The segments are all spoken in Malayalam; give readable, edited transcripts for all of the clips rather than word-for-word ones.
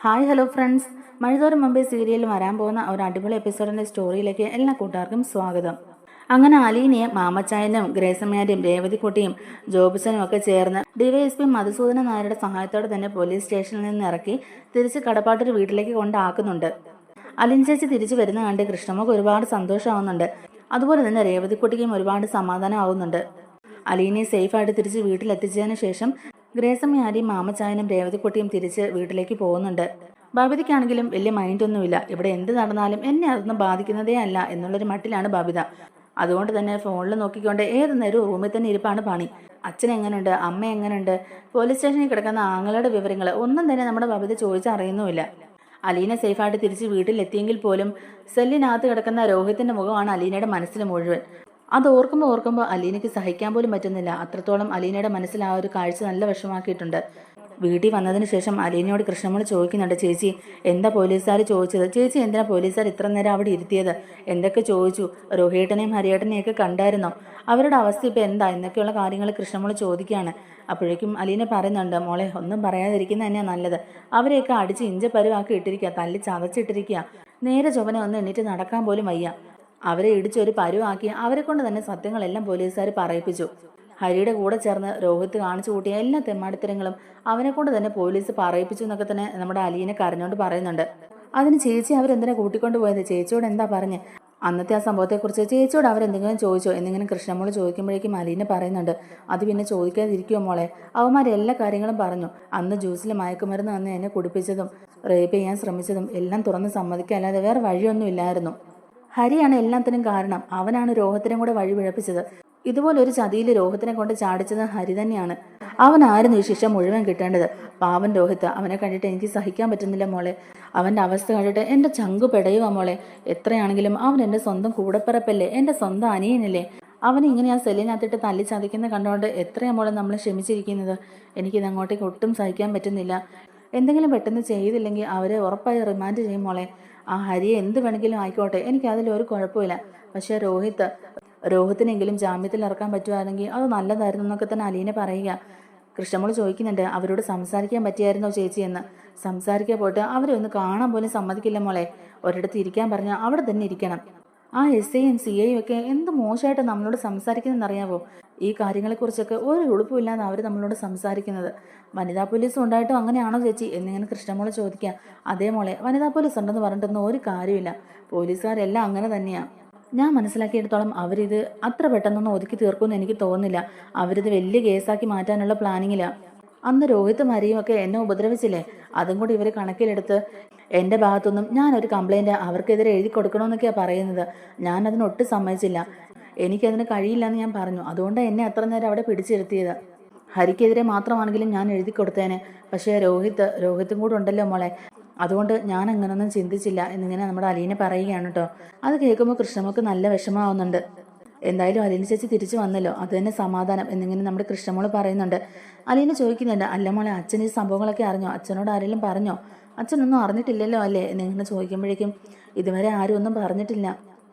Hi hello friends. മഴതോറും മുമ്പേ സീരിയലിൽ വരാൻ പോകുന്ന ഒരു അടിപൊളി എപ്പിസോഡിന്റെ സ്റ്റോറിയിലേക്ക് എല്ലാ കൂട്ടുകാർക്കും സ്വാഗതം. അങ്ങനെ അലീനയെ മാമച്ചായനും ഗ്രേസമ്മയാരും രേവതിക്കുട്ടിയും ജോബിസനും ഒക്കെ ചേർന്ന് ഡിവൈഎസ്പി മധുസൂദന നായരുടെ സഹായത്തോടെ തന്നെ പോലീസ് സ്റ്റേഷനിൽ നിന്ന് ഇറക്കി തിരിച്ച് കടപ്പാട്ടൊരു വീട്ടിലേക്ക് കൊണ്ടാക്കുന്നുണ്ട്. അലീന ചേച്ചി തിരിച്ചു വരുന്ന കണ്ട് കൃഷ്ണമ്മക്ക് ഒരുപാട് സന്തോഷമാവുന്നുണ്ട്. അതുപോലെ തന്നെ രേവതിക്കുട്ടിക്കും ഒരുപാട് സമാധാനമാവുന്നുണ്ട്. അലീനയെ സേഫായിട്ട് തിരിച്ച് വീട്ടിലെത്തിച്ചതിന് ശേഷം ഗ്രേസമ്മയാരെയും മാമച്ചായനും രേവതിക്കുട്ടിയും തിരിച്ച് വീട്ടിലേക്ക് പോകുന്നുണ്ട്. ബബിതയ്ക്കാണെങ്കിലും വലിയ മൈൻഡൊന്നുമില്ല. ഇവിടെ എന്ത് നടന്നാലും എന്നെ അതൊന്നും ബാധിക്കുന്നതേ അല്ല എന്നുള്ളൊരു മട്ടിലാണ് ബബിത. അതുകൊണ്ട് തന്നെ ഫോണിൽ നോക്കിക്കൊണ്ട് ഏത് നേരവും റൂമിൽ തന്നെ ഇരിപ്പാണ് പണി. അച്ഛൻ എങ്ങനെയുണ്ട്, അമ്മ എങ്ങനെയുണ്ട്, പോലീസ് സ്റ്റേഷനിൽ കിടക്കുന്ന ആങ്ങളുടെ വിവരങ്ങൾ ഒന്നും തന്നെ നമ്മുടെ ബബിത ചോദിച്ചറിയുന്നുമില്ല. അലീന സേഫായിട്ട് തിരിച്ച് വീട്ടിലെത്തിയെങ്കിൽ പോലും സെല്ലിനകത്ത് കിടക്കുന്ന രോഹിത്തിന്റെ മുഖമാണ് അലീനയുടെ മനസ്സിൽ മുഴുവൻ. അത് ഓർക്കുമ്പോൾ അലീനയ്ക്ക് സഹിക്കാൻ പോലും പറ്റുന്നില്ല. അത്രത്തോളം അലീനയുടെ മനസ്സിൽ ആ ഒരു കാഴ്ച നല്ല വിഷമാക്കിയിട്ടുണ്ട്. വീട്ടിൽ വന്നതിന് ശേഷം അലീനയോട് കൃഷ്ണമോൾ ചോദിക്കുന്നുണ്ട്, ചേച്ചി എന്താ പോലീസുകാർ ചോദിച്ചത്? ചേച്ചി എന്തിനാ പോലീസുകാർ ഇത്ര നേരം അവിടെ ഇരുത്തിയത്? എന്തൊക്കെ ചോദിച്ചു? രോഹിയേട്ടനെയും ഹരിയേട്ടനെയും ഒക്കെ കണ്ടായിരുന്നോ? അവരുടെ അവസ്ഥ ഇപ്പം എന്താ എന്നൊക്കെയുള്ള കാര്യങ്ങൾ കൃഷ്ണമോൾ ചോദിക്കുകയാണ്. അപ്പോഴേക്കും അലീന പറയുന്നുണ്ട്, മോളെ ഒന്നും പറയാതിരിക്കുന്ന തന്നെയാണ് നല്ലത്. അവരെയൊക്കെ അടിച്ച് ഇഞ്ചപ്പരുവാക്കി ഇട്ടിരിക്കുക, തല്ലി ചതച്ചിട്ടിരിക്കുക. നേരെ ചൊവ്വനെ ഒന്ന് എണ്ണീറ്റ് നടക്കാൻ പോലും വയ്യ. അവരെ ഇടിച്ചൊരു പരുവാക്കി അവരെ കൊണ്ട് തന്നെ സത്യങ്ങളെല്ലാം പോലീസുകാർ പറയിപ്പിച്ചു. ഹരിയുടെ കൂടെ ചേർന്ന് രോഹിത്ത് കാണിച്ചു കൂട്ടിയ എല്ലാ തെമ്മാടിത്തരങ്ങളും അവനെ കൊണ്ട് തന്നെ പോലീസ് പറയിപ്പിച്ചു എന്നൊക്കെ തന്നെ നമ്മുടെ അലീനെ കരഞ്ഞോണ്ട് പറയുന്നുണ്ട്. അതിന് ചേച്ചി അവരെന്തിനാ കൂട്ടിക്കൊണ്ട് പോയത്? ചേച്ചിയോട് എന്താ പറഞ്ഞ്? അന്നത്തെ ആ സംഭവത്തെക്കുറിച്ച് ചേച്ചിയോട് അവരെന്തെങ്കിലും ചോദിച്ചോ എന്നിങ്ങനെ കൃഷ്ണമോള് ചോദിക്കുമ്പോഴേക്കും അലീന പറയുന്നുണ്ട്, അത് പിന്നെ ചോദിക്കാതിരിക്കുമോ മോളെ? അവന്മാർ എല്ലാ കാര്യങ്ങളും പറഞ്ഞു. അന്ന് ജ്യൂസിൽ മയക്കുമരുന്ന് വന്ന് എന്നെ കുടിപ്പിച്ചതും റേപ്പ് ചെയ്യാൻ ശ്രമിച്ചതും എല്ലാം തുറന്ന് സമ്മതിക്കല്ലാതെ വേറെ വഴിയൊന്നും ഇല്ലായിരുന്നു. ഹരിയാണ് എല്ലാത്തിനും കാരണം. അവനാണ് രോഹത്തിനെ കൂടെ വഴി പിഴപ്പിച്ചത്. ഇതുപോലൊരു ചതിയിൽ രോഹത്തിനെ കൊണ്ട് ചാടിച്ചത് ഹരി തന്നെയാണ്. അവനായിരുന്നു ഈ ശിക്ഷ മുഴുവൻ കിട്ടേണ്ടത്. പാവൻ രോഹിത്ത്, അവനെ കണ്ടിട്ട് എനിക്ക് സഹിക്കാൻ പറ്റുന്നില്ല മോളെ. അവന്റെ അവസ്ഥ കണ്ടിട്ട് എന്റെ ചങ്കു പെടയുവാ മോളെ. എത്രയാണെങ്കിലും അവൻ എന്റെ സ്വന്തം കൂടപ്പിറപ്പല്ലേ, എന്റെ സ്വന്തം അനിയനല്ലേ. അവൻ ഇങ്ങനെ ആ സെല്ലിനകത്തിട്ട് തല്ലി ചതിക്കുന്ന കണ്ടുകൊണ്ട് എത്രയാ മോളെ നമ്മൾ ക്ഷമിച്ചിരിക്കുന്നത്. എനിക്കിത് അങ്ങോട്ടേക്ക് ഒട്ടും സഹിക്കാൻ പറ്റുന്നില്ല. എന്തെങ്കിലും പെട്ടെന്ന് ചെയ്തില്ലെങ്കിൽ അവരെ ഉറപ്പായി റിമാൻഡ് ചെയ്യും മോളെ. ആ ഹരിയെ എന്ത് വേണമെങ്കിലും ആയിക്കോട്ടെ, എനിക്ക് അതിലൊരു കുഴപ്പമില്ല. പക്ഷെ രോഹിത്തിനെങ്കിലും ജാമ്യത്തിൽ ഇറക്കാൻ പറ്റുവാണെങ്കിൽ അത് നല്ലതായിരുന്നു എന്നൊക്കെ തന്നെ അലീന പറയുക. കൃഷ്ണമോൾ ചോദിക്കുന്നുണ്ട്, അവരോട് സംസാരിക്കാൻ പറ്റിയായിരുന്നോ ചേച്ചി എന്ന്. സംസാരിക്കാൻ പോയിട്ട് അവരെ ഒന്ന് കാണാൻ പോലും സമ്മതിക്കില്ല മോളെ. ഒരിടത്ത് ഇരിക്കാൻ പറഞ്ഞാൽ അവിടെ തന്നെ ഇരിക്കണം. ആ SIയും CIയും ഒക്കെ എന്ത് മോശമായിട്ട് നമ്മളോട് സംസാരിക്കുന്നതെന്നറിയാവോ? ഈ കാര്യങ്ങളെക്കുറിച്ചൊക്കെ ഒരു ഉളുപ്പുമില്ലാതെ അവർ നമ്മളോട് സംസാരിക്കുന്നത്. വനിതാ പോലീസും ഉണ്ടായിട്ടും അങ്ങനെയാണോ ചേച്ചി എന്നിങ്ങനെ കൃഷ്ണമോളെ ചോദിക്കുക. അതേ മോളെ, വനിതാ പോലീസ് ഉണ്ടെന്ന് പറഞ്ഞിട്ടൊന്നും ഒരു കാര്യമില്ല. പോലീസുകാരെല്ലാം അങ്ങനെ തന്നെയാണ്. ഞാൻ മനസ്സിലാക്കിയെടുത്തോളം അവരിത് അത്ര പെട്ടെന്നൊന്നും ഒതുക്കി തീർക്കുമെന്ന് എനിക്ക് തോന്നുന്നില്ല. അവരിത് വലിയ കേസാക്കി മാറ്റാനുള്ള പ്ലാനിങ്ങിലാണ്. അന്ന് രോഹിത്ത് മരിയും ഒക്കെ എന്നെ ഉപദ്രവിച്ചില്ലേ, അതും കൂടി ഇവർ കണക്കിലെടുത്ത് എൻ്റെ ഭാഗത്തുനിന്നും ഞാനൊരു കംപ്ലൈൻറ്റ് അവർക്കെതിരെ എഴുതി കൊടുക്കണമെന്നൊക്കെയാണ് പറയുന്നത്. ഞാൻ അതിനൊട്ടും സമ്മതിച്ചില്ല. എനിക്കതിന് കഴിയില്ല എന്ന് ഞാൻ പറഞ്ഞു. അതുകൊണ്ട് എന്നെ അത്ര നേരം അവിടെ പിടിച്ചിരുത്തിയത്. ഹരിക്കെതിരെ മാത്രമാണെങ്കിലും ഞാൻ എഴുതി കൊടുത്തേനെ. പക്ഷേ രോഹിത്തും കൂടെ ഉണ്ടല്ലോ മോളെ, അതുകൊണ്ട് ഞാൻ അങ്ങനൊന്നും ചിന്തിച്ചില്ല എന്നിങ്ങനെ നമ്മുടെ അലീന പറയുകയാണ് കേട്ടോ. അത് കേൾക്കുമ്പോൾ കൃഷ്ണമോൾക്ക് നല്ല വിഷമാവുന്നുണ്ട്. എന്തായാലും അലീന ചേച്ചി തിരിച്ചു വന്നല്ലോ, അത് തന്നെ സമാധാനം എന്നിങ്ങനെ നമ്മുടെ കൃഷ്ണമോള് പറയുന്നുണ്ട്. അലീന ചോദിക്കുന്നുണ്ട്, അല്ല മോളെ, അച്ഛൻ ഈ സംഭവങ്ങളൊക്കെ അറിഞ്ഞോ? അച്ഛനോട് ആരെങ്കിലും പറഞ്ഞോ? അച്ഛനൊന്നും അറിഞ്ഞിട്ടില്ലല്ലോ അല്ലേ എന്നിങ്ങനെ ചോദിക്കുമ്പോഴേക്കും ഇതുവരെ ആരും ഒന്നും പറഞ്ഞിട്ടില്ല.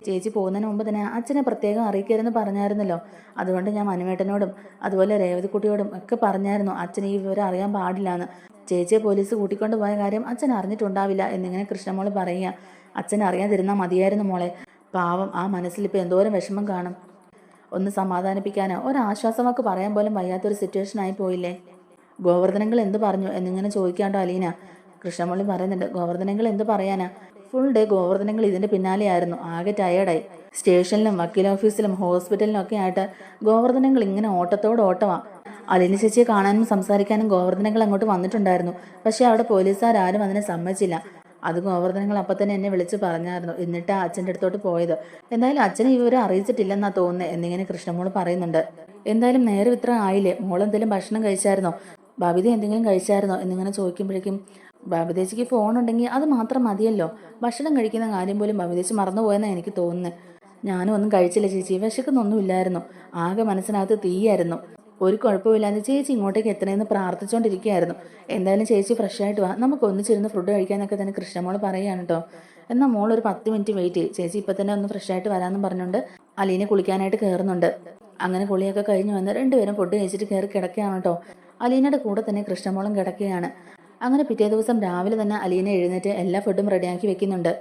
ചേച്ചി പോകുന്നതിന് മുമ്പ് തന്നെ അച്ഛനെ പ്രത്യേകം അറിയിക്കരുതെന്ന് പറഞ്ഞായിരുന്നല്ലോ. അതുകൊണ്ട് ഞാൻ മനുവേട്ടനോടും അതുപോലെ രേവതിക്കുട്ടിയോടും ഒക്കെ പറഞ്ഞായിരുന്നു അച്ഛൻ ഈ വിവരം അറിയാൻ പാടില്ല എന്ന്. ചേച്ചിയെ പോലീസ് കൂട്ടിക്കൊണ്ട് പോയ കാര്യം അച്ഛൻ അറിഞ്ഞിട്ടുണ്ടാവില്ല എന്നിങ്ങനെ കൃഷ്ണമോള് പറയുക. അച്ഛൻ അറിയാതിരുന്നാൽ മതിയായിരുന്നു മോളെ. പാവം, ആ മനസ്സിലിപ്പോൾ എന്തോരം വിഷമം കാണും. ഒന്ന് സമാധാനിപ്പിക്കാനോ ഒരാശ്വാസവാക്ക് പറയാൻ പോലും വയ്യാത്തൊരു സിറ്റുവേഷൻ ആയി പോയില്ലേ. ഗോവർദ്ധനങ്ങൾ എന്ത് പറഞ്ഞു എന്നിങ്ങനെ ചോദിക്കാണ്ടോ അലീന. കൃഷ്ണമോളി പറയുന്നുണ്ട്, ഗോവർദ്ധനങ്ങൾ എന്ത് പറയാനാ, ഫുൾ ഡേ ഗോവർദ്ധനങ്ങൾ ഇതിന്റെ പിന്നാലെയായിരുന്നു. ആകെ ടയേർഡായി. സ്റ്റേഷനിലും വക്കീൽ ഓഫീസിലും ഹോസ്പിറ്റലിലും ഒക്കെ ആയിട്ട് ഗോവർദ്ധനങ്ങൾ ഇങ്ങനെ ഓട്ടമാ. അലീന ചേച്ചിയെ കാണാനും സംസാരിക്കാനും ഗോവർദ്ധനങ്ങൾ അങ്ങോട്ട് വന്നിട്ടുണ്ടായിരുന്നു. പക്ഷെ അവിടെ പോലീസുകാരും അതിനെ സമ്മതിച്ചില്ല. അത് ഗോവർദ്ധനങ്ങൾ അപ്പം തന്നെ എന്നെ വിളിച്ച് പറഞ്ഞായിരുന്നു. എന്നിട്ട് അച്ഛൻ്റെ അടുത്തോട്ട് പോയത്. എന്തായാലും അച്ഛനെ ഇവരെ അറിയിച്ചിട്ടില്ലെന്നാ തോന്നുന്നത് എന്നിങ്ങനെ കൃഷ്ണമോള് പറയുന്നുണ്ട്. എന്തായാലും നേരെ ഇത്ര ആയില്ലേ, മോളെന്തെങ്കിലും ഭക്ഷണം കഴിച്ചായിരുന്നോ? ബബിത എന്തെങ്കിലും കഴിച്ചായിരുന്നോ എന്നിങ്ങനെ ചോദിക്കുമ്പോഴേക്കും ബബിതേച്ചിക്ക് ഫോണുണ്ടെങ്കിൽ അത് മാത്രം മതിയല്ലോ. ഭക്ഷണം കഴിക്കുന്ന കാര്യം പോലും ബബിതേച്ചി മറന്നുപോയെന്നാണ് എനിക്ക് തോന്നുന്നത്. ഞാനും ഒന്നും കഴിച്ചില്ല ചേച്ചി, വിശക്കുന്നൊന്നും ഇല്ലായിരുന്നു. ആകെ മനസ്സിനകത്ത് തീയായിരുന്നു. ഒരു കുഴപ്പമില്ലാതെ ചേച്ചി ഇങ്ങോട്ടേക്ക് എത്തണമെന്ന് പ്രാർത്ഥിച്ചുകൊണ്ടിരിക്കുകയായിരുന്നു. എന്തായാലും ചേച്ചി ഫ്രഷ് ആയിട്ട് വാ, നമുക്ക് ഒന്നിച്ചിരുന്ന് ഫുഡ് കഴിക്കാനൊക്കെ തന്നെ കൃഷ്ണമോള് പറയുകയാണ് കേട്ടോ. എന്നാൽ മോൾ ഒരു 10 മിനിറ്റ് വെയിറ്റ് ചെയ്യും, ചേച്ചി ഇപ്പം തന്നെ ഒന്ന് ഫ്രഷ് ആയിട്ട് വരാമെന്ന് പറഞ്ഞുകൊണ്ട് അലീനെ കുളിക്കാനായിട്ട് കയറുന്നുണ്ട്. അങ്ങനെ കുളിയൊക്കെ കഴിഞ്ഞ് വന്ന് രണ്ടുപേരും ഫുഡ് കഴിച്ചിട്ട് കയറി കിടക്കുകയാണ് കേട്ടോ. അലീനയുടെ കൂടെ തന്നെ കൃഷ്ണമോളും കിടക്കുകയാണ്. അങ്ങനെ പിറ്റേ ദിവസം രാവിലെ തന്നെ അലീന എഴുന്നേറ്റ് എല്ലാ ഫുഡും റെഡിയാക്കി വെക്കുന്നുണ്ട്.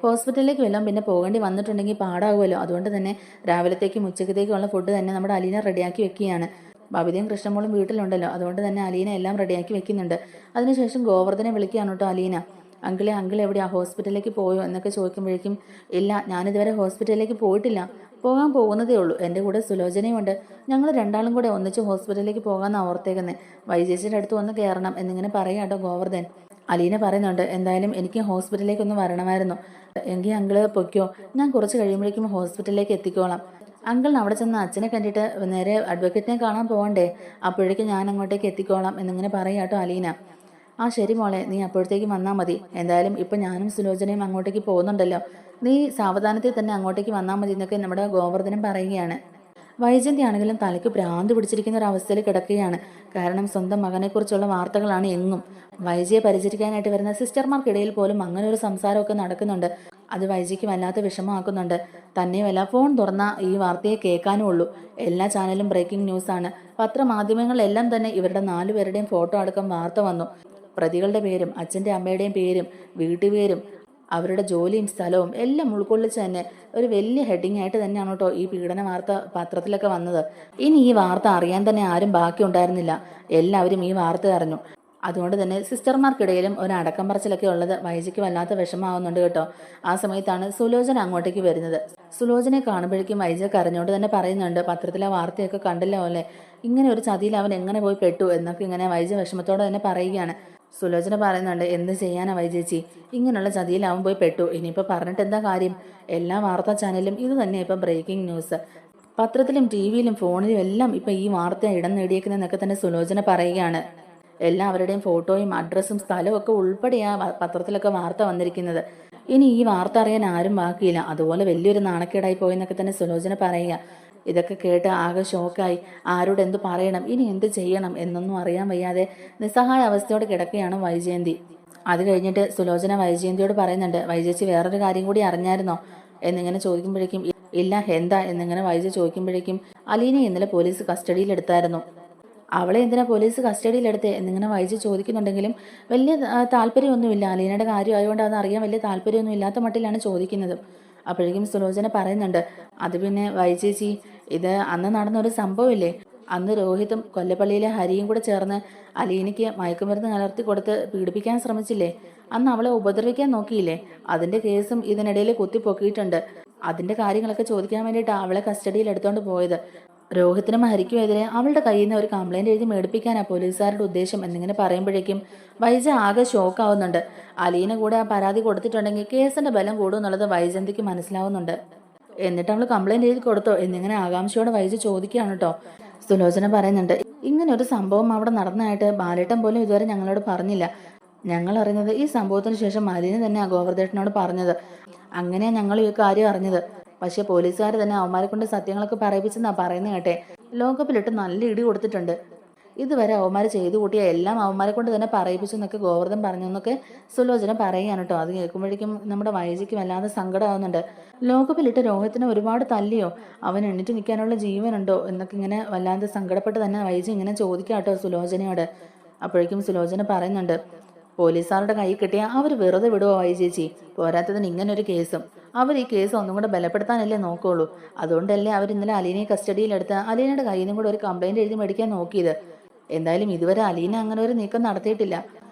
ഹോസ്പിറ്റലിലേക്ക് വല്ലതും പിന്നെ പോകേണ്ടി വന്നിട്ടുണ്ടെങ്കിൽ പാടാകുമല്ലോ. അതുകൊണ്ട് തന്നെ രാവിലത്തേക്കും ഉച്ചക്കത്തേക്കുമുള്ള ഫുഡ് തന്നെ നമ്മുടെ അലീന റെഡിയാക്കി വെക്കുകയാണ്. ബബിതയും കൃഷ്ണമോളും വീട്ടിലുണ്ടല്ലോ, അതുകൊണ്ട് തന്നെ അലീന എല്ലാം റെഡിയാക്കി വെക്കുന്നുണ്ട്. അതിനുശേഷം ഗോവർദ്ധനെ വിളിക്കുകയാണ് കേട്ടോ അലീന. അങ്കിൾ എവിടെയാ, ഹോസ്പിറ്റലിലേക്ക് പോയോ എന്നൊക്കെ ചോദിക്കുമ്പോഴേക്കും, ഇല്ല, ഞാനിതുവരെ ഹോസ്പിറ്റലിലേക്ക് പോയിട്ടില്ല, പോകാൻ പോകുന്നതേ ഉള്ളൂ. എൻ്റെ കൂടെ സുലോചനയുണ്ട്, ഞങ്ങൾ രണ്ടാളും കൂടെ ഒന്നിച്ച് ഹോസ്പിറ്റലിലേക്ക് പോകാമെന്ന് ഓർത്തേക്കുന്നത്. വൈജേച്ചിയുടെ അടുത്ത് വന്ന് കയറണം എന്നിങ്ങനെ പറയാം കേട്ടോ ഗോവർദ്ധൻ. അലീന പറയുന്നുണ്ട്, എന്തായാലും എനിക്ക് ഹോസ്പിറ്റലിലേക്ക് ഒന്ന് വരണമായിരുന്നു. എങ്കിൽ അങ്കിള് പൊയ്ക്കോ, ഞാൻ കുറച്ച് കഴിയുമ്പോഴേക്കും ഹോസ്പിറ്റലിലേക്ക് എത്തിക്കോളാം. അങ്കിളിന് അവിടെ ചെന്ന് അച്ഛനെ കണ്ടിട്ട് നേരെ അഡ്വക്കേറ്റിനെ കാണാൻ പോകണ്ടേ, അപ്പോഴേക്കും ഞാൻ അങ്ങോട്ടേക്ക് എത്തിക്കോളാം എന്നിങ്ങനെ പറയാം കേട്ടോ അലീന. ആ ശരി മോളെ, നീ അപ്പോഴത്തേക്കും വന്നാൽ മതി. എന്തായാലും ഇപ്പം ഞാനും സുലോചനയും അങ്ങോട്ടേക്ക് പോകുന്നുണ്ടല്ലോ, നീ സാവധാനത്തിൽ തന്നെ അങ്ങോട്ടേക്ക് വന്നാൽ മതി എന്നൊക്കെ നമ്മുടെ ഗോവർദ്ധനം പറയുകയാണ്. വൈജന്തി ആണെങ്കിലും തലയ്ക്ക് ഭ്രാന്ത് പിടിച്ചിരിക്കുന്ന ഒരു അവസ്ഥയിൽ കിടക്കുകയാണ്. കാരണം സ്വന്തം മകനെക്കുറിച്ചുള്ള വാർത്തകളാണ് എങ്ങും. വൈജിയെ പരിചരിക്കാനായിട്ട് വരുന്ന സിസ്റ്റർമാർക്കിടയിൽ പോലും അങ്ങനെ ഒരു സംസാരമൊക്കെ നടക്കുന്നുണ്ട്. അത് വൈജിക്ക് വല്ലാത്ത വിഷമമാക്കുന്നുണ്ട്. തന്നെയുമല്ല, ഫോൺ തുറന്നാൽ ഈ വാർത്തയെ കേൾക്കാനും ഉള്ളൂ. എല്ലാ ചാനലും ബ്രേക്കിംഗ് ന്യൂസാണ്. പത്രമാധ്യമങ്ങളിലെല്ലാം തന്നെ ഇവരുടെ 4 പേരുടെയും ഫോട്ടോ അടക്കം വാർത്ത വന്നു. പ്രതികളുടെ പേരും അച്ഛൻ്റെ അമ്മയുടെയും പേരും വീട്ടുപേരും അവരുടെ ജോലിയും സ്ഥലവും എല്ലാം ഉൾക്കൊള്ളിച്ച് തന്നെ ഒരു വലിയ ഹെഡിങ് ആയിട്ട് തന്നെയാണ് കേട്ടോ ഈ പീഡന വാർത്ത പത്രത്തിലൊക്കെ വന്നത്. ഇനി ഈ വാർത്ത അറിയാൻ തന്നെ ആരും ബാക്കി ഉണ്ടായിരുന്നില്ല. എല്ലാവരും ഈ വാർത്ത അറിഞ്ഞു. അതുകൊണ്ട് തന്നെ സിസ്റ്റർമാർക്കിടയിലും ഒരു അടക്കം പറച്ചിലൊക്കെ ഉള്ളത് വൈജിക്ക് വല്ലാത്ത വിഷമാവുന്നുണ്ട് കേട്ടോ. ആ സമയത്താണ് സുലോചന അങ്ങോട്ടേക്ക് വരുന്നത്. സുലോചനയെ കാണുമ്പോഴേക്കും വൈജ കരഞ്ഞോണ്ട് തന്നെ പറയുന്നുണ്ട്, പത്രത്തിലെ വാർത്തയൊക്കെ കണ്ടല്ലോ അല്ലേ, ഇങ്ങനെ ഒരു ചതിയിൽ അവൻ എങ്ങനെ പോയി പെട്ടു എന്നൊക്കെ ഇങ്ങനെ വൈജ വിഷമത്തോടെ തന്നെ പറയുകയാണ്. സുലോചന പറയുന്നുണ്ട്, എന്ത് ചെയ്യാനാ വൈജേച്ചി, ഇങ്ങനെയുള്ള ചതിയിൽ അവൻ പോയി പെട്ടു, ഇനിയിപ്പോൾ പറഞ്ഞിട്ട് എന്താ കാര്യം. എല്ലാ വാർത്താ ചാനലും ഇത് തന്നെ ഇപ്പം ബ്രേക്കിംഗ് ന്യൂസ്. പത്രത്തിലും ടി വിയിലും ഫോണിലും എല്ലാം ഇപ്പം ഈ വാർത്ത ഇടം നേടിയേക്കുന്നതെന്നൊക്കെ തന്നെ സുലോചന പറയുകയാണ്. എല്ലാവരുടെയും ഫോട്ടോയും അഡ്രസ്സും സ്ഥലവും ഒക്കെ ഉൾപ്പെടെയാ പത്രത്തിലൊക്കെ വാർത്ത വന്നിരിക്കുന്നത്. ഇനി ഈ വാർത്ത അറിയാൻ ആരും ബാക്കിയില്ല. അതുപോലെ വലിയൊരു നാണക്കേടായി പോയെന്നൊക്കെ തന്നെ സുലോചന പറയുക. ഇതൊക്കെ കേട്ട് ആകെ ഷോക്കായി. ആരോട് എന്ത് പറയണം, ഇനി എന്ത് ചെയ്യണം എന്നൊന്നും അറിയാൻ വയ്യാതെ നിസ്സഹായ അവസ്ഥയോടെ കിടക്കുകയാണ് വൈജയന്തി. അത് കഴിഞ്ഞിട്ട് സുലോചന വൈജയന്തിയോട് പറയുന്നുണ്ട്, വൈജേച്ചി വേറൊരു കാര്യം കൂടി അറിഞ്ഞായിരുന്നോ എന്നിങ്ങനെ ചോദിക്കുമ്പോഴേക്കും, ഇല്ല എന്താ എന്നിങ്ങനെ വൈജ ചോദിക്കുമ്പോഴേക്കും, അലീനെ ഇന്നലെ പോലീസ് കസ്റ്റഡിയിലെടുത്തായിരുന്നു. അവളെ എന്തിനാ പോലീസ് കസ്റ്റഡിയിലെടുത്തേ എന്നിങ്ങനെ വൈജി ചോദിക്കുന്നുണ്ടെങ്കിലും വലിയ താല്പര്യമൊന്നുമില്ല. അലീനയുടെ കാര്യമായതുകൊണ്ട് അത് അറിയാൻ വലിയ താല്പര്യമൊന്നും ഇല്ലാത്ത മട്ടിലാണ് ചോദിക്കുന്നത്. അപ്പോഴേക്കും സുലോചന പറയുന്നുണ്ട്, അത് പിന്നെ വൈജേച്ചി, ഇത് അന്ന് നടന്നൊരു സംഭവമില്ലേ, അന്ന് രോഹിതും കൊല്ലപ്പള്ളിയിലെ ഹരിയും കൂടെ ചേർന്ന് അലീനയ്ക്ക് മയക്കുമരുന്ന് കലർത്തി കൊടുത്ത് പീഡിപ്പിക്കാൻ ശ്രമിച്ചില്ലേ, അന്ന് അവളെ ഉപദ്രവിക്കാൻ നോക്കിയില്ലേ, അതിന്റെ കേസും ഇതിനിടയിൽ കുത്തിപ്പൊക്കിയിട്ടുണ്ട്. അതിന്റെ കാര്യങ്ങളൊക്കെ ചോദിക്കാൻ വേണ്ടിയിട്ടാണ് അവളെ കസ്റ്റഡിയിൽ എടുത്തോണ്ട് പോയത്. രോഹിത്തിനും ഹരിക്കുമെതിരെ അവളുടെ കയ്യിൽ നിന്ന് ഒരു കംപ്ലൈന്റ് എഴുതി മേടിപ്പിക്കാനാണ് പോലീസുകാരുടെ ഉദ്ദേശം എന്നിങ്ങനെ പറയുമ്പോഴേക്കും വൈജ ആകെ ഷോക്കാവുന്നുണ്ട്. അലീന കൂടെ ആ പരാതി കൊടുത്തിട്ടുണ്ടെങ്കിൽ കേസിന്റെ ബലം കൂടുമെന്നുള്ളത് വൈജന്തിക്ക് മനസ്സിലാവുന്നുണ്ട്. എന്നിട്ട് അവൾ കംപ്ലൈന്റ് എഴുതി കൊടുത്തോ എന്നിങ്ങനെ ആകാംക്ഷയോടെ വൈജ ചോദിക്കുകയാണ് കേട്ടോ. സുലോചന പറയുന്നുണ്ട്, ഇങ്ങനെ ഒരു സംഭവം അവിടെ നടന്നതായിട്ട് ബാലേട്ടൻ പോലും ഇതുവരെ ഞങ്ങളോട് പറഞ്ഞില്ല. ഞങ്ങൾ അറിഞ്ഞത് ഈ സംഭവത്തിന് ശേഷം അലീന തന്നെ ഗോവർദ്ധേട്ടനോട് പറഞ്ഞത്. അങ്ങനെയാ ഞങ്ങൾ ഈ കാര്യം അറിഞ്ഞത്. പക്ഷെ പോലീസുകാർ തന്നെ അവന്മാരെ കൊണ്ട് സത്യങ്ങളൊക്കെ പറയിപ്പിച്ചെന്നാ പറയുന്നത് കേട്ടെ. ലോകകപ്പിലിട്ട് നല്ല ഇടി കൊടുത്തിട്ടുണ്ട്. ഇതുവരെ അവന്മാർ ചെയ്തു കൂട്ടിയ എല്ലാം അവന്മാരെ കൊണ്ട് തന്നെ പറയിപ്പിച്ചെന്നൊക്കെ ഗോവർദ്ധൻ പറഞ്ഞു എന്നൊക്കെ സുലോചന പറയുകയാണ് കേട്ടോ. അത് കേൾക്കുമ്പോഴേക്കും നമ്മുടെ വൈജിക്ക് വല്ലാതെ സങ്കടമാവുന്നുണ്ട്. ലോകകപ്പിലിട്ട് രോഹിത്തിനെ ഒരുപാട് തല്ലിയോ, അവൻ എണ്ണിട്ട് നിൽക്കാനുള്ള ജീവനുണ്ടോ എന്നൊക്കെ ഇങ്ങനെ വല്ലാതെ സങ്കടപ്പെട്ട് തന്നെ വൈജി ഇങ്ങനെ ചോദിക്കാം കേട്ടോ സുലോചനയോട്. അപ്പോഴേക്കും സുലോചന പറയുന്നുണ്ട്, പോലീസുകാരുടെ കൈ കിട്ടിയ അവർ വെറുതെ വിടുവോ വൈജേച്ചി, പോരാത്തതിന് ഇങ്ങനെ ഒരു കേസും. അവർ ഈ കേസ് ഒന്നും കൂടെ ബലപ്പെടുത്താനല്ലേ നോക്കുള്ളൂ. അതുകൊണ്ടല്ലേ അവർ ഇന്നലെ അലീനയെ കസ്റ്റഡിയിലെടുത്ത് അലീനയുടെ കയ്യിൽ നിന്നും കൂടെ ഒരു കംപ്ലൈന്റ് എഴുതി മേടിക്കാൻ നോക്കിയത്. എന്തായാലും ഇതുവരെ അലീന അങ്ങനെ ഒരു നീക്കം നടത്തിയിട്ടില്ല.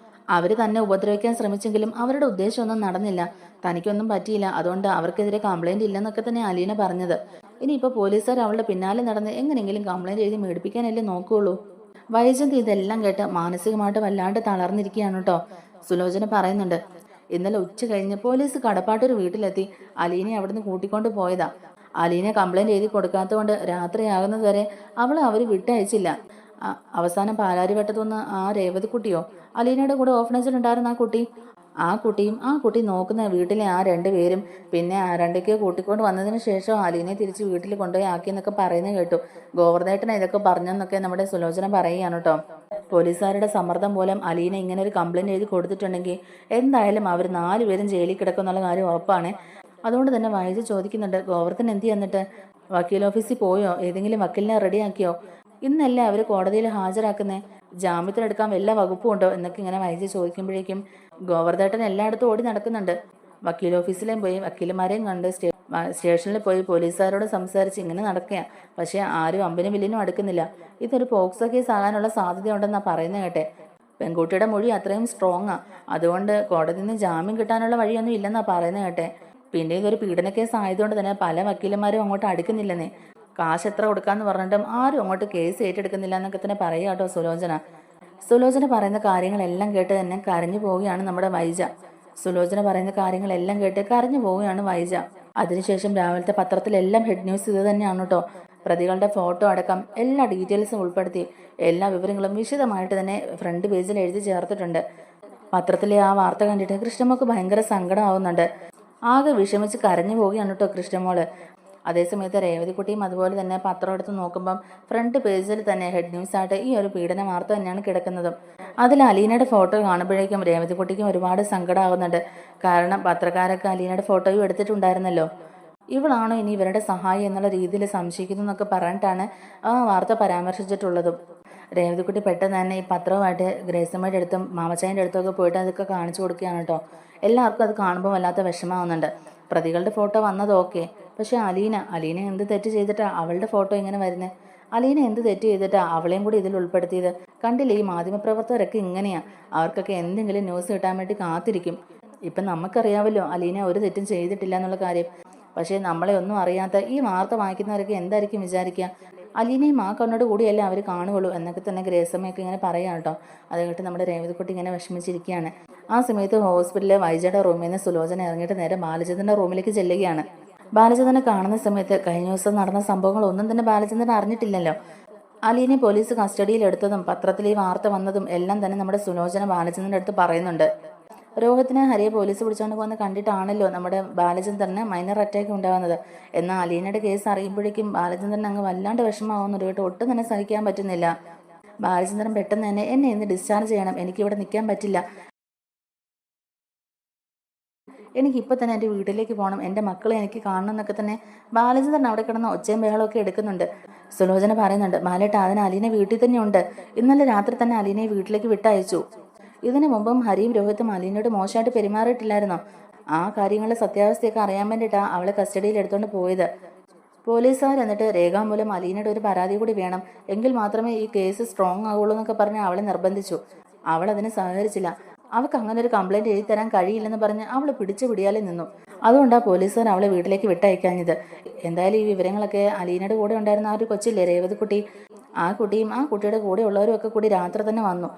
അവർ തന്നെ ഉപദ്രവിക്കാൻ ശ്രമിച്ചെങ്കിലും അവരുടെ ഉദ്ദേശമൊന്നും നടന്നില്ല. തനിക്കൊന്നും പറ്റിയില്ല, അതുകൊണ്ട് അവർക്കെതിരെ കംപ്ലൈന്റ് ഇല്ലെന്നൊക്കെ തന്നെ അലീന പറഞ്ഞത്. ഇനിയിപ്പോൾ പോലീസുകാർ അവളുടെ പിന്നാലെ നടന്ന് എങ്ങനെയെങ്കിലും കംപ്ലൈന്റ് എഴുതി മേടിപ്പിക്കാനല്ലേ നോക്കുള്ളൂ. വൈജന്തി ഇതെല്ലാം കേട്ട് മാനസികമായിട്ട് വല്ലാണ്ട് തളർന്നിരിക്കുകയാണ് കേട്ടോ. സുലോചന പറയുന്നുണ്ട്, ഇന്നലെ ഉച്ച കഴിഞ്ഞ് പോലീസ് കടപ്പാട്ടൊരു വീട്ടിലെത്തി അലീനെ അവിടുന്ന് കൂട്ടിക്കൊണ്ട് പോയതാ. അലീനെ കംപ്ലൈന്റ് എഴുതി കൊടുക്കാത്തതുകൊണ്ട് രാത്രിയാകുന്നത് വരെ അവളെ അവർ വിട്ടയച്ചില്ല. അവസാനം പാലാരിവട്ടത്തുനിന്ന് ആ രേവതിക്കുട്ടിയോ, അലീനയുടെ കൂടെ ഓഫനേജിലുണ്ടായിരുന്ന ആ കുട്ടിയും ആ കുട്ടി നോക്കുന്ന വീട്ടിലെ ആ 2 പേരും പിന്നെ ആരണ്ടൊക്കെയോ കൂട്ടിക്കൊണ്ട് വന്നതിന് ശേഷം അലീനെ തിരിച്ച് വീട്ടിൽ കൊണ്ടുപോയി ആക്കിയെന്നൊക്കെ പറയുന്നത് കേട്ടു. ഗോവർദ്ധേട്ടനെ ഇതൊക്കെ പറഞ്ഞെന്നൊക്കെ നമ്മുടെ സുലോചന പറയുകയാണ് കേട്ടോ. പോലീസുകാരുടെ സമ്മർദ്ദം മൂലം അലീന ഇങ്ങനെ ഒരു കംപ്ലൈന്റ് എഴുതി കൊടുത്തിട്ടുണ്ടെങ്കിൽ എന്തായാലും അവർ 4 പേരും ജയിലിൽ കിടക്കും എന്നുള്ള കാര്യം ഉറപ്പാണ്. അതുകൊണ്ട് തന്നെ വൈജ ചോദിക്കുന്നുണ്ട്, ഗോവർദ്ധൻ എന്ത് എന്നിട്ട് വക്കീൽ ഓഫീസിൽ പോയോ, ഏതെങ്കിലും വക്കീലിനെ റെഡിയാക്കിയോ, ഇന്നല്ലേ അവർ കോടതിയിൽ ഹാജരാക്കുന്നേ, ജാമ്യത്തിനെടുക്കാൻ വല്ല വകുപ്പും ഉണ്ടോ എന്നൊക്കെ ഇങ്ങനെ വൈദ്യ ചോദിക്കുമ്പോഴേക്കും ഗോവർദ്ധേട്ടൻ എല്ലായിടത്തും ഓടി നടക്കുന്നുണ്ട്. വക്കീൽ ഓഫീസിലേയും പോയി വക്കീലന്മാരെയും കണ്ട് സ്റ്റേഷനിൽ പോയി പോലീസുകാരോട് സംസാരിച്ച് ഇങ്ങനെ നടക്കുക. പക്ഷേ ആരും അമ്പനും വില്ലിനും അടുക്കുന്നില്ല. ഇതൊരു പോക്സോ കേസ് ആകാനുള്ള സാധ്യതയുണ്ടെന്നാണ് പറയുന്നത് കേട്ടെ. പെൺകുട്ടിയുടെ മൊഴി അത്രയും സ്ട്രോങ്ങാ. അതുകൊണ്ട് കോടതിയിൽ നിന്ന് ജാമ്യം കിട്ടാനുള്ള വഴിയൊന്നും ഇല്ലെന്നാ പറയുന്നത് കേട്ടെ. പിന്നെ ഇതൊരു പീഡന കേസ് ആയതുകൊണ്ട് തന്നെ പല വക്കീലന്മാരും അങ്ങോട്ട് അടുക്കുന്നില്ലെന്നേ. കാശ് എത്ര കൊടുക്കാന്ന് പറഞ്ഞിട്ടും ആരും അങ്ങോട്ട് കേസ് ഏറ്റെടുക്കുന്നില്ല എന്നൊക്കെ തന്നെ പറയുക കേട്ടോ സുലോചന. സുലോചന പറയുന്ന കാര്യങ്ങളെല്ലാം കേട്ട് തന്നെ കരഞ്ഞു പോവുകയാണ് നമ്മുടെ വൈജ. സുലോചന പറയുന്ന കാര്യങ്ങളെല്ലാം കേട്ട് കരഞ്ഞു പോവുകയാണ് വൈജ. അതിനുശേഷം രാവിലത്തെ പത്രത്തിലെല്ലാം ഹെഡ് ന്യൂസ് ഇത് തന്നെയാണ് കേട്ടോ. പ്രതികളുടെ ഫോട്ടോ അടക്കം എല്ലാ ഡീറ്റെയിൽസും ഉൾപ്പെടുത്തി എല്ലാ വിവരങ്ങളും വിശദമായിട്ട് തന്നെ ഫ്രണ്ട് പേജിൽ എഴുതി ചേർത്തിട്ടുണ്ട്. പത്രത്തിലെ ആ വാർത്ത കണ്ടിട്ട് കൃഷ്ണമ്മക്ക് ഭയങ്കര സങ്കടമാവുന്നുണ്ട്. ആകെ വിഷമിച്ച് കരഞ്ഞു പോവുകയാണ് കേട്ടോ കൃഷ്ണമോള്. അതേസമയത്ത് രേവതിക്കുട്ടിയും അതുപോലെ തന്നെ പത്രം എടുത്ത് നോക്കുമ്പം ഫ്രണ്ട് പേജിൽ തന്നെ ഹെഡ് ന്യൂസ് ആയിട്ട് ഈ ഒരു പീഡന വാർത്ത തന്നെയാണ് കിടക്കുന്നതും. അതിൽ അലീനയുടെ ഫോട്ടോ കാണുമ്പോഴേക്കും രേവതിക്കുട്ടിക്കും ഒരുപാട് സങ്കടമാകുന്നുണ്ട്. കാരണം പത്രക്കാരൊക്കെ അലീനയുടെ ഫോട്ടോയും എടുത്തിട്ടുണ്ടായിരുന്നല്ലോ. ഇവളാണോ ഇനി ഇവരുടെ സഹായി എന്നുള്ള രീതിയിൽ സംശയിക്കുന്നു എന്നൊക്കെ പറഞ്ഞിട്ടാണ് ആ വാർത്ത പരാമർശിച്ചിട്ടുള്ളതും. രേവതിക്കുട്ടി പെട്ടെന്ന് തന്നെ ഈ പത്രവുമായിട്ട് ഗ്രേസമ്മയുടെ അടുത്തും മാമച്ചായൻ്റെ അടുത്തൊക്കെ പോയിട്ട് അതൊക്കെ കാണിച്ചു കൊടുക്കുകയാണ് കേട്ടോ. എല്ലാവർക്കും അത് കാണുമ്പോൾ വല്ലാത്ത വിഷമാവുന്നുണ്ട്. പ്രതികളുടെ ഫോട്ടോ വന്നത് ഓക്കെ, പക്ഷെ അലീന എന്ത് തെറ്റ് ചെയ്തിട്ടാ അവളുടെ ഫോട്ടോ ഇങ്ങനെ വരുന്നത്? അലീന എന്ത് തെറ്റ് ചെയ്തിട്ടാ അവളെയും കൂടി ഇതിൽ ഉൾപ്പെടുത്തിയത്? കണ്ടില്ലേ, ഈ മാധ്യമപ്രവർത്തകരൊക്കെ ഇങ്ങനെയാ. അവർക്കൊക്കെ എന്തെങ്കിലും ന്യൂസ് കിട്ടാൻ വേണ്ടി കാത്തിരിക്കും. ഇപ്പം നമുക്കറിയാമല്ലോ അലീന ഒരു തെറ്റും ചെയ്തിട്ടില്ല എന്നുള്ള കാര്യം. പക്ഷേ നമ്മളെ ഒന്നും അറിയാത്ത ഈ വാർത്ത വായിക്കുന്നവരൊക്കെ എന്തായിരിക്കും വിചാരിക്കുക? അലീനയും ആ കണ്ണോട് കൂടിയല്ലേ അവർ കാണുകയുള്ളൂ എന്നൊക്കെ തന്നെ ഗ്രേസമ്മയൊക്കെ ഇങ്ങനെ പറയാം കേട്ടോ. അത് കേട്ട് നമ്മുടെ രേവതിക്കുട്ടി ഇങ്ങനെ വിഷമിച്ചിരിക്കുകയാണ്. ആ സമയത്ത് ഹോസ്പിറ്റലിലെ വൈജയുടെ റൂമിൽ നിന്ന് സുലോചന ഇറങ്ങിയിട്ട് നേരെ ബാലചന്ദ്രൻ്റെ റൂമിലേക്ക് ചെല്ലുകയാണ്. ബാലചന്ദ്രനെ കാണുന്ന സമയത്ത് കഴിഞ്ഞ ദിവസം നടന്ന സംഭവങ്ങളൊന്നും തന്നെ ബാലചന്ദ്രൻ അറിഞ്ഞിട്ടില്ലല്ലോ. അലീനെ പോലീസ് കസ്റ്റഡിയിൽ എടുത്തതും പത്രത്തിൽ ഈ വാർത്ത വന്നതും എല്ലാം തന്നെ നമ്മുടെ സുലോചന ബാലചന്ദ്രൻ്റെ അടുത്ത് പറയുന്നുണ്ട്. രോഹത്തിനെ ഹരിയെ പോലീസ് പിടിച്ചുകൊണ്ട് പോകുന്ന കണ്ടിട്ടാണല്ലോ നമ്മുടെ ബാലചന്ദ്രന് മൈനർ അറ്റാക്ക് ഉണ്ടാകുന്നത്. എന്നാൽ അലീനയുടെ കേസ് അറിയുമ്പോഴേക്കും ബാലചന്ദ്രൻ അങ്ങ് വല്ലാണ്ട് വിഷമാവുന്നുണ്ട് കേട്ടോ. ഒട്ടും തന്നെ സഹിക്കാൻ പറ്റുന്നില്ല. ബാലചന്ദ്രൻ പെട്ടെന്ന് തന്നെ എന്നെ ഇന്ന് ഡിസ്ചാർജ് ചെയ്യണം, എനിക്കിവിടെ നിൽക്കാൻ പറ്റില്ല, എനിക്കിപ്പോൾ തന്നെ എൻ്റെ വീട്ടിലേക്ക് പോകണം, എൻ്റെ മക്കളെ എനിക്ക് കാണണം എന്നൊക്കെ തന്നെ ബാലചന്ദ്രൻ അവിടെ കിടന്ന് ഒച്ചയും ബഹളമൊക്കെ എടുക്കുന്നുണ്ട്. സുലോചന പറയുന്നുണ്ട്, ബാലേട്ട അതിന് അലീന വീട്ടിൽ തന്നെ ഉണ്ട്. ഇന്നലെ രാത്രി തന്നെ അലീനയെ വീട്ടിലേക്ക് വിട്ടയച്ചു. ഇതിനു മുമ്പും ഹരിയും രോഹിത്തും അലീനയോട് മോശമായിട്ട് പെരുമാറിയിട്ടില്ലായിരുന്നോ? ആ കാര്യങ്ങളുടെ സത്യാവസ്ഥയൊക്കെ അറിയാൻ വേണ്ടിയിട്ടാണ് അവളെ കസ്റ്റഡിയിൽ എടുത്തുകൊണ്ട് പോയത്. പോലീസുകാർ എന്നിട്ട് രേഖാമൂലം അലീനയുടെ ഒരു പരാതി കൂടി വേണം, എങ്കിൽ മാത്രമേ ഈ കേസ് സ്ട്രോങ് ആകുള്ളൂ എന്നൊക്കെ പറഞ്ഞ് അവളെ നിർബന്ധിച്ചു. അവൾ അതിന് സഹകരിച്ചില്ല. അവൾക്ക് അങ്ങനെ ഒരു കംപ്ലൈൻറ്റ് എഴുതി തരാൻ കഴിയില്ലെന്ന് പറഞ്ഞ് അവൾ പിടിച്ചു പിടിയാലെ നിന്നു. അതുകൊണ്ടാണ് പോലീസുകാർ അവളെ വീട്ടിലേക്ക് വിട്ടയക്കാഞ്ഞത്. എന്തായാലും ഈ വിവരങ്ങളൊക്കെ അലീനയുടെ കൂടെ ഉണ്ടായിരുന്ന ആ ഒരു കൊച്ചില്ലേ രേവതിക്കുട്ടി, ആ കുട്ടിയും ആ കുട്ടിയുടെ കൂടെ ഉള്ളവരും ഒക്കെ കൂടി രാത്രി തന്നെ വന്നു.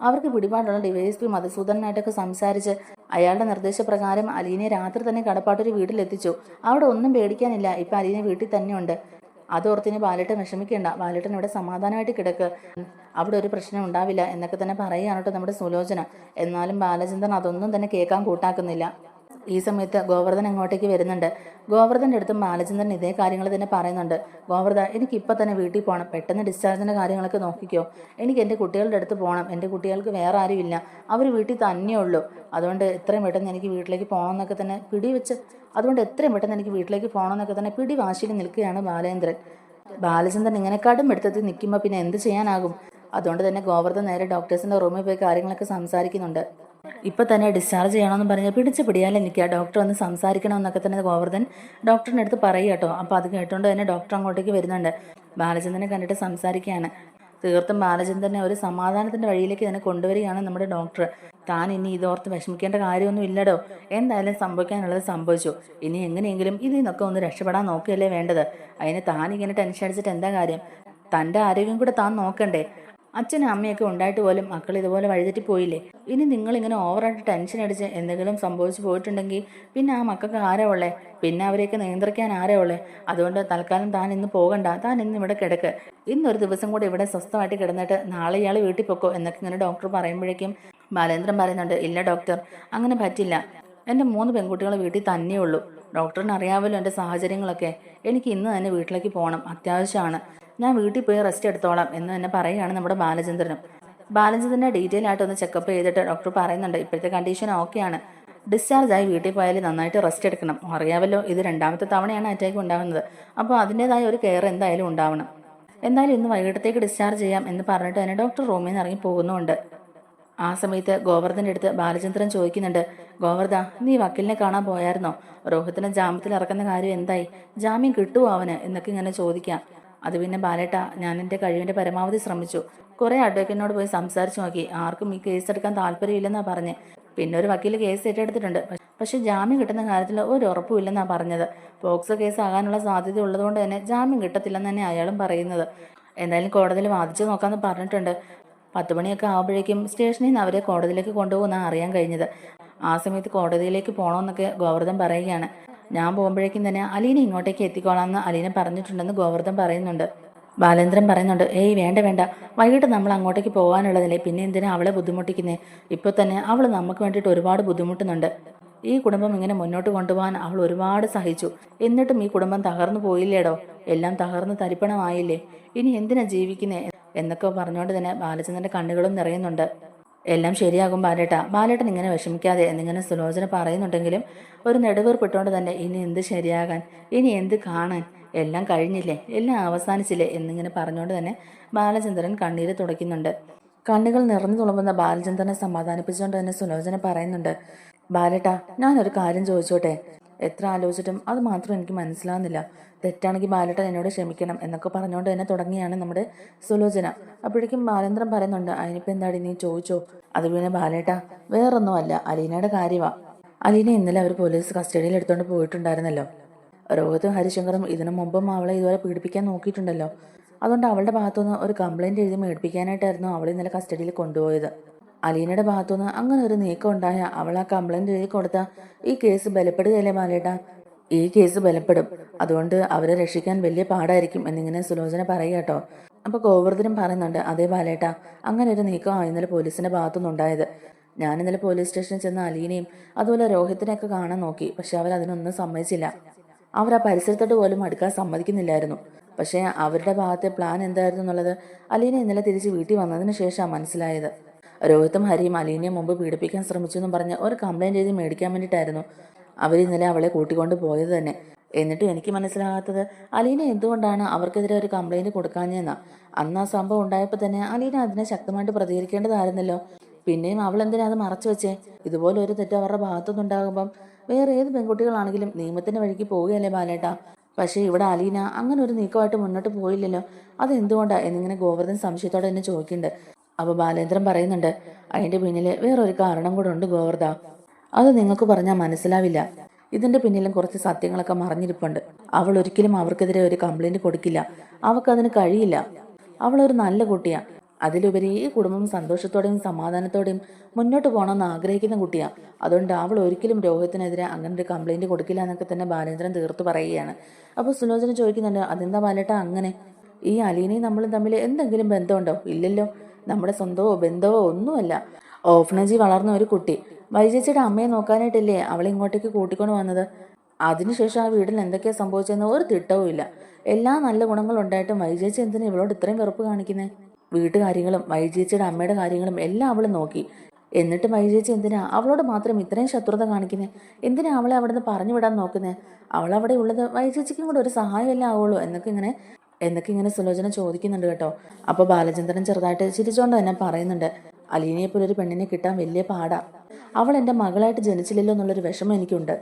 അവർക്ക് പിടിപാടുള്ള ഡിവൈഎസ്പി മധുസൂദനായിട്ടൊക്കെ സംസാരിച്ച് അയാളുടെ നിർദ്ദേശപ്രകാരം അലീനെ രാത്രി തന്നെ കടപ്പാട്ടൊരു വീട്ടിലെത്തിച്ചു. അവിടെ ഒന്നും പേടിക്കാനില്ല, ഇപ്പം അലീന വീട്ടിൽ തന്നെയുണ്ട്. അതോർത്തിന് ബാലേട്ടൻ വിഷമിക്കേണ്ട, ബാലേട്ടൻ ഇവിടെ സമാധാനമായിട്ട് കിടക്ക്, അവിടെ ഒരു പ്രശ്നം ഉണ്ടാവില്ല എന്നൊക്കെ തന്നെ പറയുകയാണ് കേട്ടോ നമ്മുടെ സുലോചന. എന്നാലും ബാലചന്ദ്രൻ അതൊന്നും തന്നെ കേൾക്കാൻ കൂട്ടാക്കുന്നില്ല. ഈ സമയത്ത് ഗോവർദ്ധൻ അങ്ങോട്ടേക്ക് വരുന്നുണ്ട്. ഗോവർദ്ധൻ്റെ അടുത്തും ബാലചന്ദ്രൻ ഇതേ കാര്യങ്ങൾ തന്നെ പറയുന്നുണ്ട്. ഗോവർദ്ധ, എനിക്കിപ്പോൾ തന്നെ വീട്ടിൽ പോകണം, പെട്ടെന്ന് ഡിസ്ചാർജിൻ്റെ കാര്യങ്ങളൊക്കെ നോക്കിക്കോ. എനിക്ക് എൻ്റെ കുട്ടികളുടെ അടുത്ത് പോകണം, എൻ്റെ കുട്ടികൾക്ക് വേറെ ആരുമില്ല, അവർ വീട്ടിൽ തന്നെയുള്ളൂ. അതുകൊണ്ട് എത്രയും പെട്ടെന്ന് എനിക്ക് വീട്ടിലേക്ക് പോകണമെന്നൊക്കെ തന്നെ പിടി വാശിയിൽ നിൽക്കുകയാണ് ബാലേന്ദ്രൻ. ബാലചന്ദ്രൻ ഇങ്ങനെ കടുമെടുത്തത് നിൽക്കുമ്പോൾ പിന്നെ എന്ത് ചെയ്യാനാകും? അതുകൊണ്ട് തന്നെ ഗോവർദ്ധൻ നേരെ ഡോക്ടേഴ്സിൻ്റെ റൂമിൽ പോയി കാര്യങ്ങളൊക്കെ സംസാരിക്കുന്നുണ്ട്. ഇപ്പം തന്നെ ഡിസ്ചാർജ് ചെയ്യണമെന്ന് പറഞ്ഞ് പിടിച്ച് പിടിയാലെ നിൽക്കുക, ഡോക്ടർ വന്ന് സംസാരിക്കണമെന്നൊക്കെ തന്നെ ഗോവർദ്ധൻ ഡോക്ടറിൻ്റെ അടുത്ത് പറയുക കേട്ടോ. അപ്പോൾ അത് കേട്ടുകൊണ്ട് തന്നെ ഡോക്ടർ അങ്ങോട്ടേക്ക് വരുന്നുണ്ട്. ബാലചന്ദ്രനെ കണ്ടിട്ട് സംസാരിക്കുകയാണ്. തീർത്തും ബാലചന്ദ്രനെ ഒരു സമാധാനത്തിൻ്റെ വഴിയിലേക്ക് തന്നെ കൊണ്ടുവരികയാണ് നമ്മുടെ ഡോക്ടർ. താൻ ഇനി ഇതോർത്ത് വിഷമിക്കേണ്ട കാര്യമൊന്നും ഇല്ലടോ, എന്തായാലും സംഭവിക്കാനുള്ളത് സംഭവിച്ചു. ഇനി എങ്ങനെയെങ്കിലും ഇതിൽ നിന്നൊക്കെ ഒന്ന് രക്ഷപ്പെടാൻ നോക്കുകയല്ലേ വേണ്ടത്. അതിന് താൻ ഇങ്ങനെ ടെൻഷൻ അടിച്ചിട്ട് എന്താ കാര്യം? തൻ്റെ ആരോഗ്യം കൂടെ താൻ നോക്കണ്ടേ? അച്ഛനും അമ്മയൊക്കെ ഉണ്ടായിട്ട് പോലും മക്കൾ ഇതുപോലെ വഴിതെറ്റി പോയില്ലേ? ഇനി നിങ്ങളിങ്ങനെ ഓവറായിട്ട് ടെൻഷൻ അടിച്ച് എന്തെങ്കിലും സംഭവിച്ചു പോയിട്ടുണ്ടെങ്കിൽ പിന്നെ ആ മക്കൾക്ക് ആരാ ഉള്ളേ? പിന്നെ അവരെയൊക്കെ നിയന്ത്രിക്കാൻ ആരാ ഉള്ളേ? അതുകൊണ്ട് തൽക്കാലം താൻ ഇന്ന് പോകണ്ട, താൻ ഇന്ന് ഇവിടെ കിടക്ക്, ഇന്നൊരു ദിവസം കൂടെ ഇവിടെ സ്വസ്ഥമായിട്ട് കിടന്നിട്ട് നാളെ ഇയാൾ വീട്ടിൽ പൊക്കോ എന്നൊക്കെ ഇങ്ങനെ ഡോക്ടർ പറയുമ്പോഴേക്കും ബാലേന്ദ്രൻ പറയുന്നുണ്ട്, ഇല്ല ഡോക്ടർ, അങ്ങനെ പറ്റില്ല, എൻ്റെ 3 പെൺകുട്ടികൾ വീട്ടിൽ തന്നെയുള്ളൂ. ഡോക്ടറിന് അറിയാമല്ലോ എൻ്റെ സാഹചര്യങ്ങളൊക്കെ, എനിക്ക് ഇന്ന് തന്നെ വീട്ടിലേക്ക് പോകണം, അത്യാവശ്യമാണ്, ഞാൻ വീട്ടിൽ പോയി റെസ്റ്റ് എടുത്തോളാം എന്ന് തന്നെ പറയുകയാണ് നമ്മുടെ ബാലചന്ദ്രനും. ബാലചന്ദ്രനെ ഡീറ്റെയിൽ ആയിട്ട് ഒന്ന് ചെക്കപ്പ് ചെയ്തിട്ട് ഡോക്ടർ പറയുന്നുണ്ട്, ഇപ്പോഴത്തെ കണ്ടീഷൻ ഓക്കെയാണ്, ഡിസ്ചാർജായി വീട്ടിൽ പോയാൽ നന്നായിട്ട് റെസ്റ്റ് എടുക്കണം. അറിയാമല്ലോ ഇത് 2ാമത്തെ തവണയാണ് അറ്റാക്ക് ഉണ്ടാകുന്നത്, അപ്പോൾ അതിൻ്റെതായ ഒരു കെയർ എന്തായാലും ഉണ്ടാവണം. എന്തായാലും ഇന്ന് വൈകിട്ടത്തേക്ക് ഡിസ്ചാർജ് ചെയ്യാം എന്ന് പറഞ്ഞിട്ട് തന്നെ ഡോക്ടർ റൂമിൽ നിന്ന് ഇറങ്ങി പോകുന്നുണ്ട്. ആ സമയത്ത് ഗോവർദ്ധൻ്റെ അടുത്ത് ബാലചന്ദ്രൻ ചോദിക്കുന്നുണ്ട്, ഗോവർദ്ധ, നീ വക്കീലിനെ കാണാൻ പോയായിരുന്നോ? രോഹിത്തിനെ ജാമ്യത്തിൽ ഇറക്കുന്ന കാര്യം എന്തായി? ജാമ്യം കിട്ടുമോ അവന് എന്നൊക്കെ ഇങ്ങനെ ചോദിക്കാം. അത് പിന്നെ ബാലേട്ട, ഞാൻ എൻ്റെ കഴിവിൻ്റെ പരമാവധി ശ്രമിച്ചു. കുറേ അഡ്വക്കേറ്റിനോട് പോയി സംസാരിച്ചു നോക്കി. ആർക്കും ഈ കേസ് എടുക്കാൻ താല്പര്യമില്ലെന്നാ പറഞ്ഞ്. പിന്നെ ഒരു വക്കീൽ കേസ് ഏറ്റെടുത്തിട്ടുണ്ട്. പക്ഷെ ജാമ്യം കിട്ടുന്ന കാര്യത്തിൽ ഒരു ഉറപ്പുമില്ലെന്നാ പറഞ്ഞത്. പോക്സോ കേസ് ആകാനുള്ള സാധ്യത ഉള്ളതുകൊണ്ട് തന്നെ ജാമ്യം കിട്ടത്തില്ലെന്ന് തന്നെ അയാളും പറയുന്നത്. എന്തായാലും കോടതിയിൽ വാദിച്ചു നോക്കാമെന്ന് പറഞ്ഞിട്ടുണ്ട്. 10 മണിയൊക്കെ ആകുമ്പോഴേക്കും സ്റ്റേഷനിൽ നിന്ന് അവരെ കോടതിയിലേക്ക് കൊണ്ടുപോകുന്നാണ് അറിയാൻ കഴിഞ്ഞത്. ആ സമയത്ത് കോടതിയിലേക്ക് പോകണമെന്നൊക്കെ ഗോവർദ്ധൻ പറയുകയാണ്. ഞാൻ പോകുമ്പോഴേക്കും തന്നെ അലീന ഇങ്ങോട്ടേക്ക് എത്തിക്കോളാമെന്ന് അലീന പറഞ്ഞിട്ടുണ്ടെന്ന് ഗോവർദ്ധൻ പറയുന്നുണ്ട്. ബാലേന്ദ്രൻ പറയുന്നുണ്ട്, ഏയ് വേണ്ട വേണ്ട, വൈകിട്ട് നമ്മൾ അങ്ങോട്ടേക്ക് പോകാനുള്ളതല്ലേ, പിന്നെ എന്തിനാ അവളെ ബുദ്ധിമുട്ടിക്കുന്നേ? ഇപ്പോൾ തന്നെ അവൾ നമുക്ക് വേണ്ടിയിട്ട് ഒരുപാട് ബുദ്ധിമുട്ടുന്നുണ്ട്. ഈ കുടുംബം ഇങ്ങനെ മുന്നോട്ട് കൊണ്ടുപോകാൻ അവൾ ഒരുപാട് സഹിച്ചു. എന്നിട്ടും ഈ കുടുംബം തകർന്നു പോയില്ലേടോ? എല്ലാം തകർന്ന് തരിപ്പണമായില്ലേ? ഇനി എന്തിനാ ജീവിക്കുന്നേ എന്നൊക്കെ പറഞ്ഞുകൊണ്ട് തന്നെ ബാലചന്ദ്രന്റെ കണ്ണുകളും നിറയുന്നുണ്ട്. എല്ലാം ശരിയാകും ബാലേട്ട, ബാലേട്ടൻ ഇങ്ങനെ വിഷമിക്കാതെ എന്നിങ്ങനെ സുലോചന പറയുന്നുണ്ടെങ്കിലും ഒരു നെടുവീർപ്പിട്ടുകൊണ്ട് തന്നെ ഇനി എന്ത് ശരിയാകാൻ, ഇനി എന്ത് കാണാൻ, എല്ലാം കഴിഞ്ഞില്ലേ, എല്ലാം അവസാനിച്ചില്ലേ എന്നിങ്ങനെ പറഞ്ഞുകൊണ്ട് തന്നെ ബാലചന്ദ്രൻ കണ്ണീര് തുടയ്ക്കുന്നുണ്ട്. കണ്ണുകൾ നിറഞ്ഞു തുളുമ്പുന്ന ബാലചന്ദ്രനെ സമാധാനിപ്പിച്ചുകൊണ്ട് തന്നെ സുലോചന പറയുന്നുണ്ട്, ബാലേട്ട, ഞാനൊരു കാര്യം ചോദിച്ചോട്ടെ? എത്ര ആലോചിച്ചിട്ടും അത് മാത്രം എനിക്ക് മനസ്സിലാവുന്നില്ല. തെറ്റാണെങ്കിൽ ബാലേട്ടൻ എന്നോട് ക്ഷമിക്കണം എന്നൊക്കെ പറഞ്ഞുകൊണ്ട് തന്നെ തുടങ്ങിയാണ് നമ്മുടെ സുലോചന. അപ്പോഴേക്കും ബാലേന്ദ്രൻ പറയുന്നുണ്ട്, അതിനിപ്പോൾ എന്താടി നീ ചോദിച്ചോ? അത് പിന്നെ ബാലേട്ട, വേറൊന്നുമല്ല, അലീനയുടെ കാര്യമാണ്. അലീന ഇന്നലെ അവർ പോലീസ് കസ്റ്റഡിയിൽ എടുത്തുകൊണ്ട് പോയിട്ടുണ്ടായിരുന്നല്ലോ. രോഹിത്തും ഹരിശങ്കറും ഇതിനു മുമ്പും അവളെ ഇതുവരെ പീഡിപ്പിക്കാൻ നോക്കിയിട്ടുണ്ടല്ലോ. അതുകൊണ്ട് അവളുടെ ഭാഗത്തുനിന്ന് ഒരു കംപ്ലൈൻറ്റ് എഴുതി മേടിപ്പിക്കാനായിട്ടായിരുന്നു അവളെ ഇന്നലെ കസ്റ്റഡിയിൽ കൊണ്ടുപോയത്. അലീനയുടെ ഭാഗത്തുനിന്ന് അങ്ങനെ ഒരു നീക്കം ഉണ്ടായ അവൾ ആ കംപ്ലൈൻറ്റ് എഴുതി കൊടുത്താൽ ഈ കേസ് ബലപ്പെടുകയല്ലേ ബാലേട്ട? ഈ കേസ് ബലപ്പെടും. അതുകൊണ്ട് അവരെ രക്ഷിക്കാൻ വലിയ പാടായിരിക്കും എന്നിങ്ങനെ സുലോചന പറയുക കേട്ടോ. അപ്പോൾ ഗോവർദ്ധനും പറയുന്നുണ്ട്, അതേ ബാലേട്ട, അങ്ങനെ ഒരു നീക്കമാണ് ഇന്നലെ പോലീസിൻ്റെ ഭാഗത്തുനിന്നുണ്ടായത്. ഞാൻ ഇന്നലെ പോലീസ് സ്റ്റേഷനിൽ ചെന്ന അലീനയും അതുപോലെ രോഹിത്തിനെയൊക്കെ കാണാൻ നോക്കി. പക്ഷെ അവരതിനൊന്നും സമ്മതിച്ചില്ല. അവർ ആ പരിസരത്തോട്ട് പോലും അടുക്കാൻ സമ്മതിക്കുന്നില്ലായിരുന്നു. പക്ഷേ അവരുടെ ഭാഗത്തെ പ്ലാൻ എന്തായിരുന്നു എന്നുള്ളത് അലീന ഇന്നലെ തിരിച്ച് വീട്ടിൽ വന്നതിന് ശേഷമാണ് മനസ്സിലായത്. രോഹിത്തും ഹരിയും അലീനയെ മുമ്പ് പീഡിപ്പിക്കാൻ ശ്രമിച്ചു എന്നും പറഞ്ഞ് ഒരു കംപ്ലൈൻറ്റ് എഴുതി മേടിക്കാൻ വേണ്ടിയിട്ടായിരുന്നു അവർ ഇന്നലെ അവളെ കൂട്ടിക്കൊണ്ട് പോയത് തന്നെ. എന്നിട്ടും എനിക്ക് മനസ്സിലാകാത്തത് അലീന എന്തുകൊണ്ടാണ് അവർക്കെതിരെ ഒരു കംപ്ലൈൻറ്റ് കൊടുക്കാഞ്ഞെന്നാണ്. അന്ന് ആ സംഭവം ഉണ്ടായപ്പോൾ തന്നെ അലീന അതിനെ ശക്തമായിട്ട് പ്രതികരിക്കേണ്ടതായിരുന്നല്ലോ. പിന്നെയും അവൾ എന്തിനാ അത് മറച്ചു വെച്ചേ? ഇതുപോലെ ഒരു തെറ്റ് അവരുടെ ഭാഗത്തുനിന്നുണ്ടാകുമ്പം വേറെ ഏത് പെൺകുട്ടികളാണെങ്കിലും നിയമത്തിൻ്റെ വഴിക്ക് പോവുകയല്ലേ ബാലേട്ട? പക്ഷേ ഇവിടെ അലീന അങ്ങനെ ഒരു നീക്കമായിട്ട് മുന്നോട്ട് പോയില്ലല്ലോ. അതെന്തുകൊണ്ടാണ് എന്നിങ്ങനെ ഗോവർദ്ധൻ സംശയത്തോടെ എന്നെ ചോദിക്കുന്നുണ്ട്. അപ്പോൾ ബാലേന്ദ്രൻ പറയുന്നുണ്ട്, അതിൻ്റെ പിന്നിൽ വേറൊരു കാരണം കൂടെ ഉണ്ട് ഗോവർദ്ധ. അത് നിങ്ങൾക്ക് പറഞ്ഞാൽ മനസ്സിലാവില്ല. ഇതിൻ്റെ പിന്നിലും കുറച്ച് സത്യങ്ങളൊക്കെ മറിഞ്ഞിരിപ്പുണ്ട്. അവൾ ഒരിക്കലും അവർക്കെതിരെ ഒരു കംപ്ലൈൻറ്റ് കൊടുക്കില്ല. അവൾക്കതിന് കഴിയില്ല. അവളൊരു നല്ല കുട്ടിയാണ്. അതിലുപരി ഈ കുടുംബം സന്തോഷത്തോടെയും സമാധാനത്തോടെയും മുന്നോട്ട് പോകണമെന്ന് ആഗ്രഹിക്കുന്ന കുട്ടിയാണ്. അതുകൊണ്ട് അവൾ ഒരിക്കലും രോഹിത്തിനെതിരെ അങ്ങനെ ഒരു കംപ്ലൈൻറ്റ് കൊടുക്കില്ല എന്നൊക്കെ തന്നെ ബാലേന്ദ്രൻ തീർത്തു പറയുകയാണ്. അപ്പോൾ സുലോചന ചോദിക്കുന്നുണ്ട്, അതെന്താ ബാലേട്ട അങ്ങനെ? ഈ അലീനയും നമ്മളും തമ്മിൽ എന്തെങ്കിലും ബന്ധമുണ്ടോ? ഇല്ലല്ലോ. നമ്മുടെ സ്വന്തമോ ബന്ധമോ ഒന്നുമല്ല. ഓഫ്നേജിൽ വളർന്ന ഒരു കുട്ടി. വൈചേച്ചിയുടെ അമ്മയെ നോക്കാനായിട്ടല്ലേ അവളെ ഇങ്ങോട്ടേക്ക് കൂട്ടിക്കൊണ്ട് വന്നത്. അതിനുശേഷം ആ വീട്ടിൽ എന്തൊക്കെയാണ് സംഭവിച്ചതെന്ന് ഒരു തിട്ടവും ഇല്ല. എല്ലാ നല്ല ഗുണങ്ങളുണ്ടായിട്ടും വൈചേച്ചി എന്തിനാ ഇവളോട് ഇത്രയും വെറുപ്പ് കാണിക്കുന്നത്? വീട്ടുകാര്യങ്ങളും വൈചേച്ചിയുടെ അമ്മയുടെ കാര്യങ്ങളും എല്ലാം അവൾ നോക്കി. എന്നിട്ട് വൈചേച്ചി എന്തിനാ അവളോട് മാത്രം ഇത്രയും ശത്രുത കാണിക്കുന്നത്? എന്തിനാ അവളെ അവിടെ നിന്ന് പറഞ്ഞു വിടാൻ നോക്കുന്നത്? അവളവിടെ ഉള്ളത് വൈചേച്ചിക്കും കൂടെ ഒരു സഹായമല്ലേ ആവുള്ളൂ എന്നൊക്കെ ഇങ്ങനെ സുലോചന ചോദിക്കുന്നുണ്ട് കേട്ടോ. അപ്പോൾ ബാലചന്ദ്രൻ ചെറുതായിട്ട് ചിരിച്ചുകൊണ്ട് തന്നെ പറയുന്നുണ്ട്, അലീനയെ പോലെ ഒരു പെണ്ണിനെ കിട്ടാൻ വലിയ പാടാ. അവൾ എൻ്റെ മകളായിട്ട് ജനിച്ചില്ലല്ലോ എന്നുള്ളൊരു വിഷമം എനിക്കുണ്ട്.